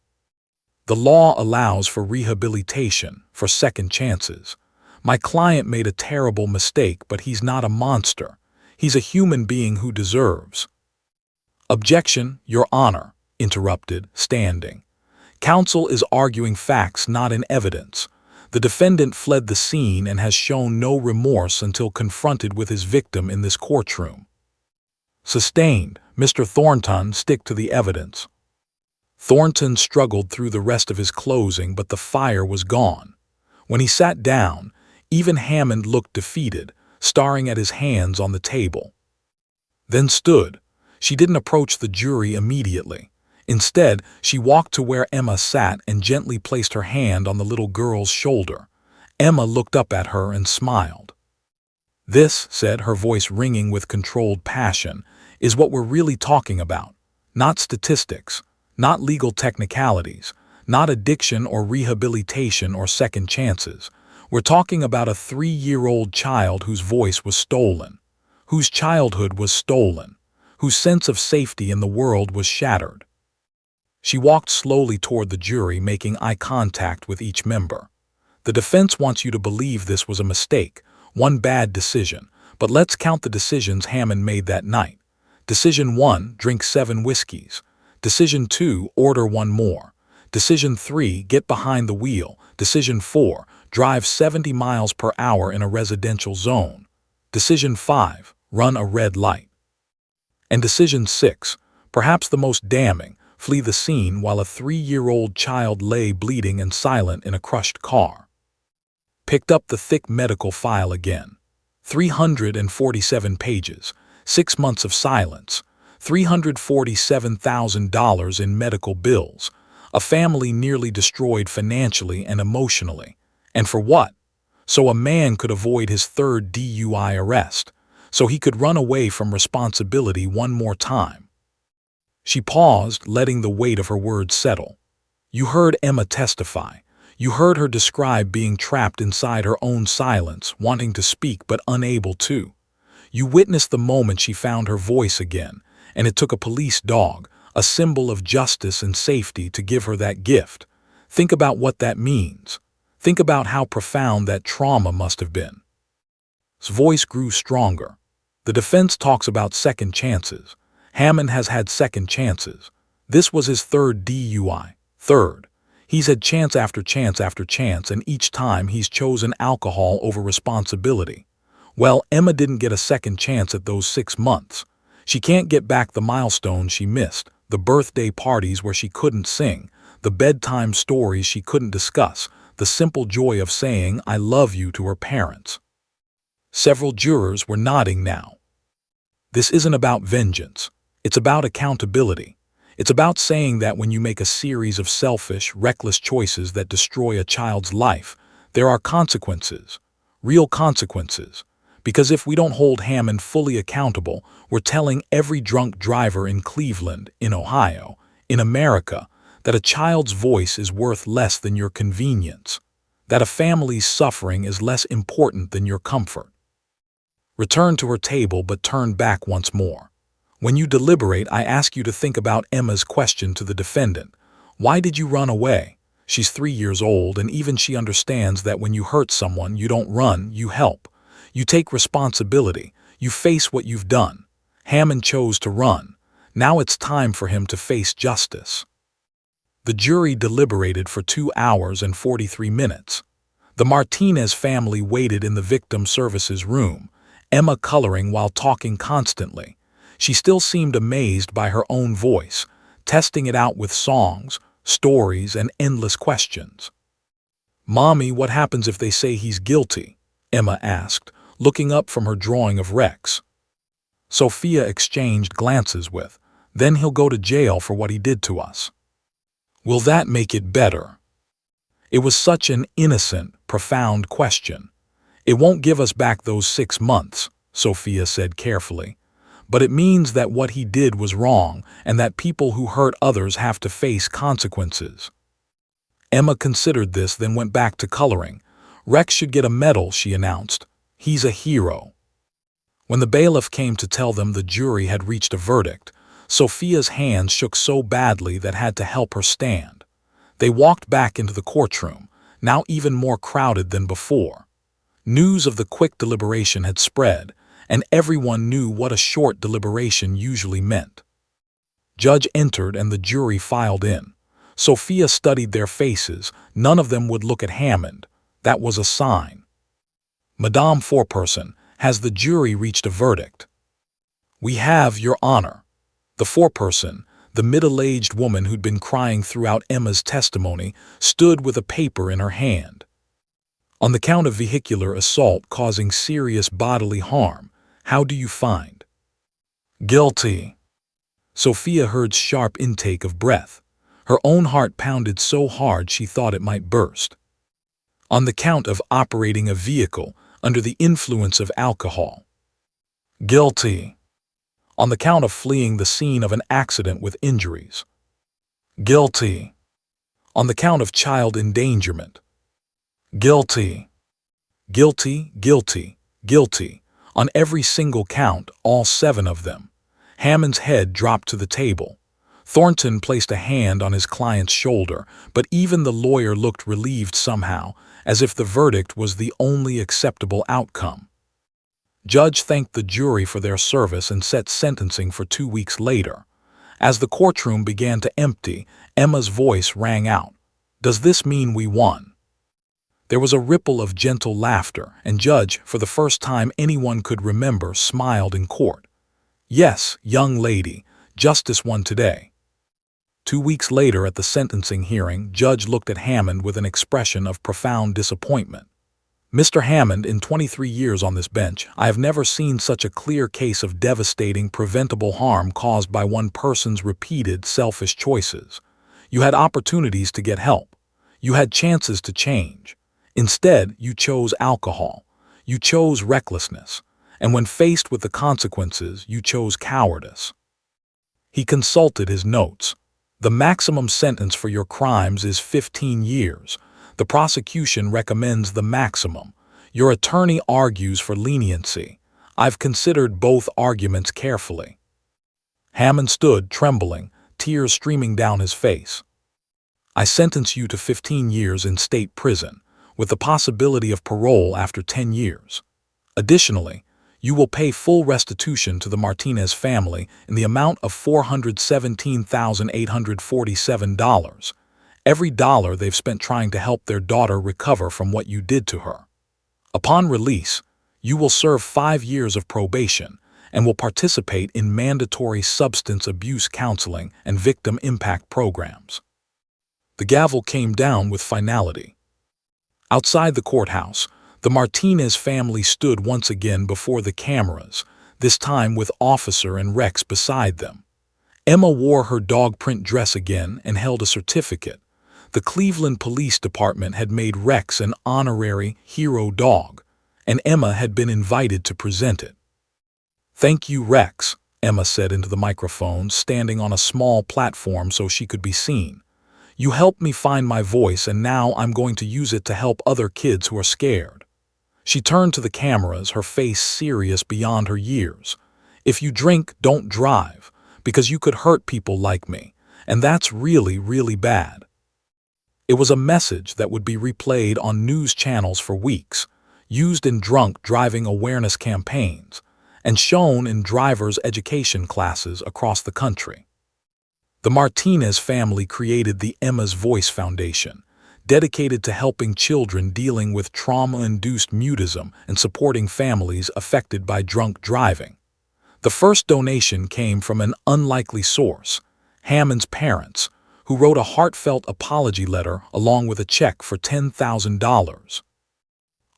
The law allows for rehabilitation, for second chances. My client made a terrible mistake, but he's not a monster. He's a human being who deserves. Objection, Your Honor, interrupted, standing. Counsel is arguing facts, not in evidence. The defendant fled the scene and has shown no remorse until confronted with his victim in this courtroom. Sustained. Mr. Thornton, stick to the evidence. Thornton struggled through the rest of his closing, but the fire was gone. When he sat down, even Hammond looked defeated, staring at his hands on the table. Then stood. She didn't approach the jury immediately. Instead, she walked to where Emma sat and gently placed her hand on the little girl's shoulder. Emma looked up at her and smiled. "This," said, her voice ringing with controlled passion, "is what we're really talking about. Not statistics, not legal technicalities, not addiction or rehabilitation or second chances. We're talking about a 3-year-old child whose voice was stolen, whose childhood was stolen, whose sense of safety in the world was shattered." She walked slowly toward the jury, making eye contact with each member. "The defense wants you to believe this was a mistake, one bad decision, but let's count the decisions Hammond made that night. Decision 1, drink 7 whiskeys. Decision 2, order 1 more. Decision 3, get behind the wheel. Decision 4, drive 70 miles per hour in a residential zone. Decision 5, run a red light. And Decision 6, perhaps the most damning, flee the scene while a 3-year-old child lay bleeding and silent in a crushed car." Picked up the thick medical file again. 347 pages, 6 months of silence, $347,000 in medical bills, a family nearly destroyed financially and emotionally. And for what? So a man could avoid his 3rd DUI arrest, so he could run away from responsibility one more time. She paused, letting the weight of her words settle. You heard Emma testify. You heard her describe being trapped inside her own silence, wanting to speak but unable to. You witnessed the moment she found her voice again, and it took a police dog, a symbol of justice and safety, to give her that gift. Think about what that means. Think about how profound that trauma must have been. His voice grew stronger. The defense talks about second chances. Hammond has had second chances. This was his 3rd DUI. 3rd. He's had chance after chance after chance, and each time he's chosen alcohol over responsibility. Well, Emma didn't get a second chance at those 6 months. She can't get back the milestones she missed, the birthday parties where she couldn't sing, the bedtime stories she couldn't discuss, the simple joy of saying "I love you" to her parents. Several jurors were nodding now. This isn't about vengeance. It's about accountability. It's about saying that when you make a series of selfish, reckless choices that destroy a child's life, there are consequences, real consequences. Because if we don't hold Hammond fully accountable, we're telling every drunk driver in Cleveland, in Ohio, in America, that a child's voice is worth less than your convenience, that a family's suffering is less important than your comfort. Returned to her table, but turned back once more. When you deliberate, I ask you to think about Emma's question to the defendant. Why did you run away? She's 3 years old, and even she understands that when you hurt someone, you don't run, you help. You take responsibility. You face what you've done. Hammond chose to run. Now it's time for him to face justice. The jury deliberated for 2 hours and 43 minutes. The Martinez family waited in the victim services room, Emma coloring while talking constantly. She still seemed amazed by her own voice, testing it out with songs, stories, and endless questions. "Mommy, what happens if they say he's guilty?" Emma asked, looking up from her drawing of Rex. Sophia exchanged glances with, "Then he'll go to jail for what he did to us." "Will that make it better?" It was such an innocent, profound question. "It won't give us back those 6 months," Sophia said carefully. "But it means that what he did was wrong, and that people who hurt others have to face consequences." Emma considered this, then went back to coloring. "Rex should get a medal," she announced. "He's a hero." When the bailiff came to tell them the jury had reached a verdict, Sophia's hands shook so badly that had to help her stand. They walked back into the courtroom, now even more crowded than before. News of the quick deliberation had spread, and everyone knew what a short deliberation usually meant. Judge entered and the jury filed in. Sophia studied their faces. None of them would look at Hammond. That was a sign. Madame Foreperson, has the jury reached a verdict? We have, Your Honor. The foreperson, the middle-aged woman who'd been crying throughout Emma's testimony, stood with a paper in her hand. On the count of vehicular assault causing serious bodily harm, how do you find? Guilty. Sophia heard sharp intake of breath. Her own heart pounded so hard she thought it might burst. On the count of operating a vehicle under the influence of alcohol. Guilty. On the count of fleeing the scene of an accident with injuries. Guilty. On the count of child endangerment. Guilty. Guilty, guilty, guilty. On every single count, all 7 of them. Hammond's head dropped to the table. Thornton placed a hand on his client's shoulder, but even the lawyer looked relieved somehow, as if the verdict was the only acceptable outcome. Judge thanked the jury for their service and set sentencing for 2 weeks later. As the courtroom began to empty, Emma's voice rang out. Does this mean we won? There was a ripple of gentle laughter, and Judge, for the first time anyone could remember, smiled in court. Yes, young lady, justice won today. 2 weeks later at the sentencing hearing, Judge looked at Hammond with an expression of profound disappointment. Mr. Hammond, in 23 years on this bench, I have never seen such a clear case of devastating, preventable harm caused by one person's repeated, selfish choices. You had opportunities to get help. You had chances to change. Instead, you chose alcohol. You chose recklessness. And when faced with the consequences, you chose cowardice. He consulted his notes. The maximum sentence for your crimes is 15 years. The prosecution recommends the maximum. Your attorney argues for leniency. I've considered both arguments carefully. Hammond stood, trembling, tears streaming down his face. I sentence you to 15 years in state prison, with the possibility of parole after 10 years. Additionally, you will pay full restitution to the Martinez family in the amount of $417,847. Every dollar they've spent trying to help their daughter recover from what you did to her. Upon release, you will serve 5 years of probation and will participate in mandatory substance abuse counseling and victim impact programs. The gavel came down with finality. Outside the courthouse, the Martinez family stood once again before the cameras, this time with Officer and Rex beside them. Emma wore her dog print dress again and held a certificate. The Cleveland Police Department had made Rex an honorary hero dog, and Emma had been invited to present it. Thank you, Rex, Emma said into the microphone, standing on a small platform so she could be seen. You helped me find my voice, and now I'm going to use it to help other kids who are scared. She turned to the cameras, her face serious beyond her years. If you drink, don't drive, because you could hurt people like me, and that's really, really bad. It was a message that would be replayed on news channels for weeks, used in drunk driving awareness campaigns, and shown in drivers' education classes across the country. The Martinez family created the Emma's Voice Foundation, dedicated to helping children dealing with trauma-induced mutism and supporting families affected by drunk driving. The first donation came from an unlikely source, Hammond's parents, who wrote a heartfelt apology letter along with a check for $10,000.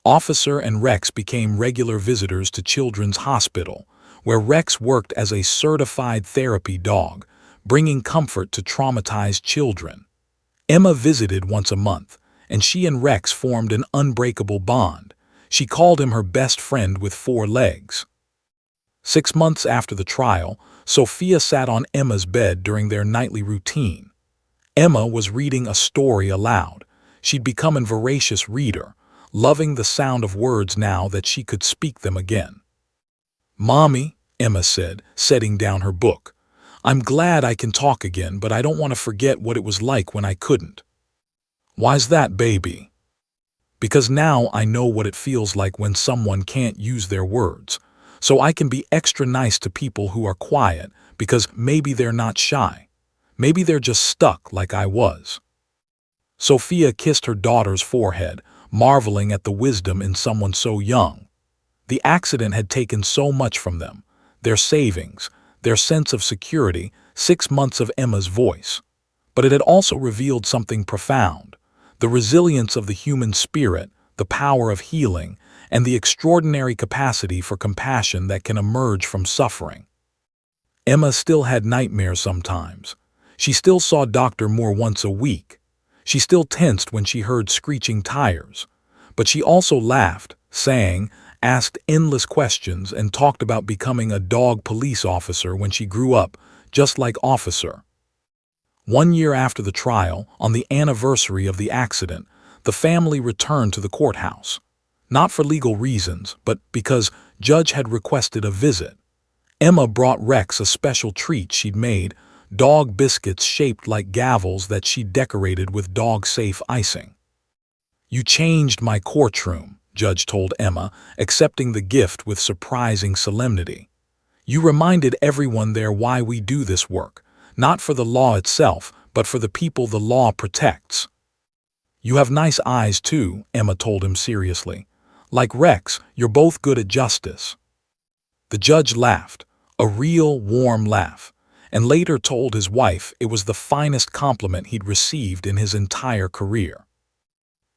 Officer and Rex became regular visitors to Children's Hospital, where Rex worked as a certified therapy dog, bringing comfort to traumatized children. Emma visited once a month, and she and Rex formed an unbreakable bond. She called him her best friend with 4 legs. 6 months after the trial, Sophia sat on Emma's bed during their nightly routine. Emma was reading a story aloud. She'd become a voracious reader, loving the sound of words now that she could speak them again. Mommy, Emma said, setting down her book, I'm glad I can talk again, but I don't want to forget what it was like when I couldn't. Why's that, baby? Because now I know what it feels like when someone can't use their words. So I can be extra nice to people who are quiet because maybe they're not shy. Maybe they're just stuck like I was. Sophia kissed her daughter's forehead, marveling at the wisdom in someone so young. The accident had taken so much from them, their savings, their sense of security, 6 months of Emma's voice. But it had also revealed something profound, the resilience of the human spirit, the power of healing, and the extraordinary capacity for compassion that can emerge from suffering. Emma still had nightmares sometimes. She still saw Dr. Moore once a week. She still tensed when she heard screeching tires. But she also laughed, sang, asked endless questions, and talked about becoming a dog police officer when she grew up, just like Officer. 1 year after the trial, on the anniversary of the accident, the family returned to the courthouse. Not for legal reasons, but because Judge had requested a visit. Emma brought Rex a special treat she'd made, dog biscuits shaped like gavels that she decorated with dog-safe icing. "You changed my courtroom," Judge told Emma, accepting the gift with surprising solemnity. "You reminded everyone there why we do this work, not for the law itself, but for the people the law protects." "You have nice eyes, too," Emma told him seriously. "Like Rex, you're both good at justice." The judge laughed, a real warm laugh, and later told his wife it was the finest compliment he'd received in his entire career.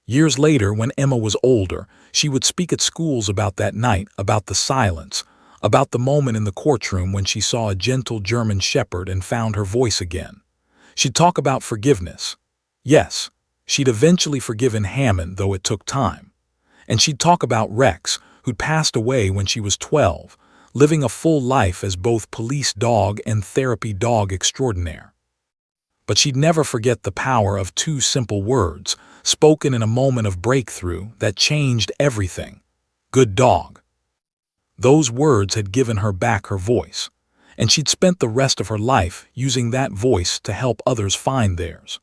Years later, when Emma was older, she would speak at schools about that night, about the silence, about the moment in the courtroom when she saw a gentle German shepherd and found her voice again. She'd talk about forgiveness. Yes, she'd eventually forgiven Hammond, though it took time. And she'd talk about Rex, who'd passed away when she was 12, living a full life as both police dog and therapy dog extraordinaire. But she'd never forget the power of two simple words, spoken in a moment of breakthrough that changed everything. "Good dog." Those words had given her back her voice, and she'd spent the rest of her life using that voice to help others find theirs.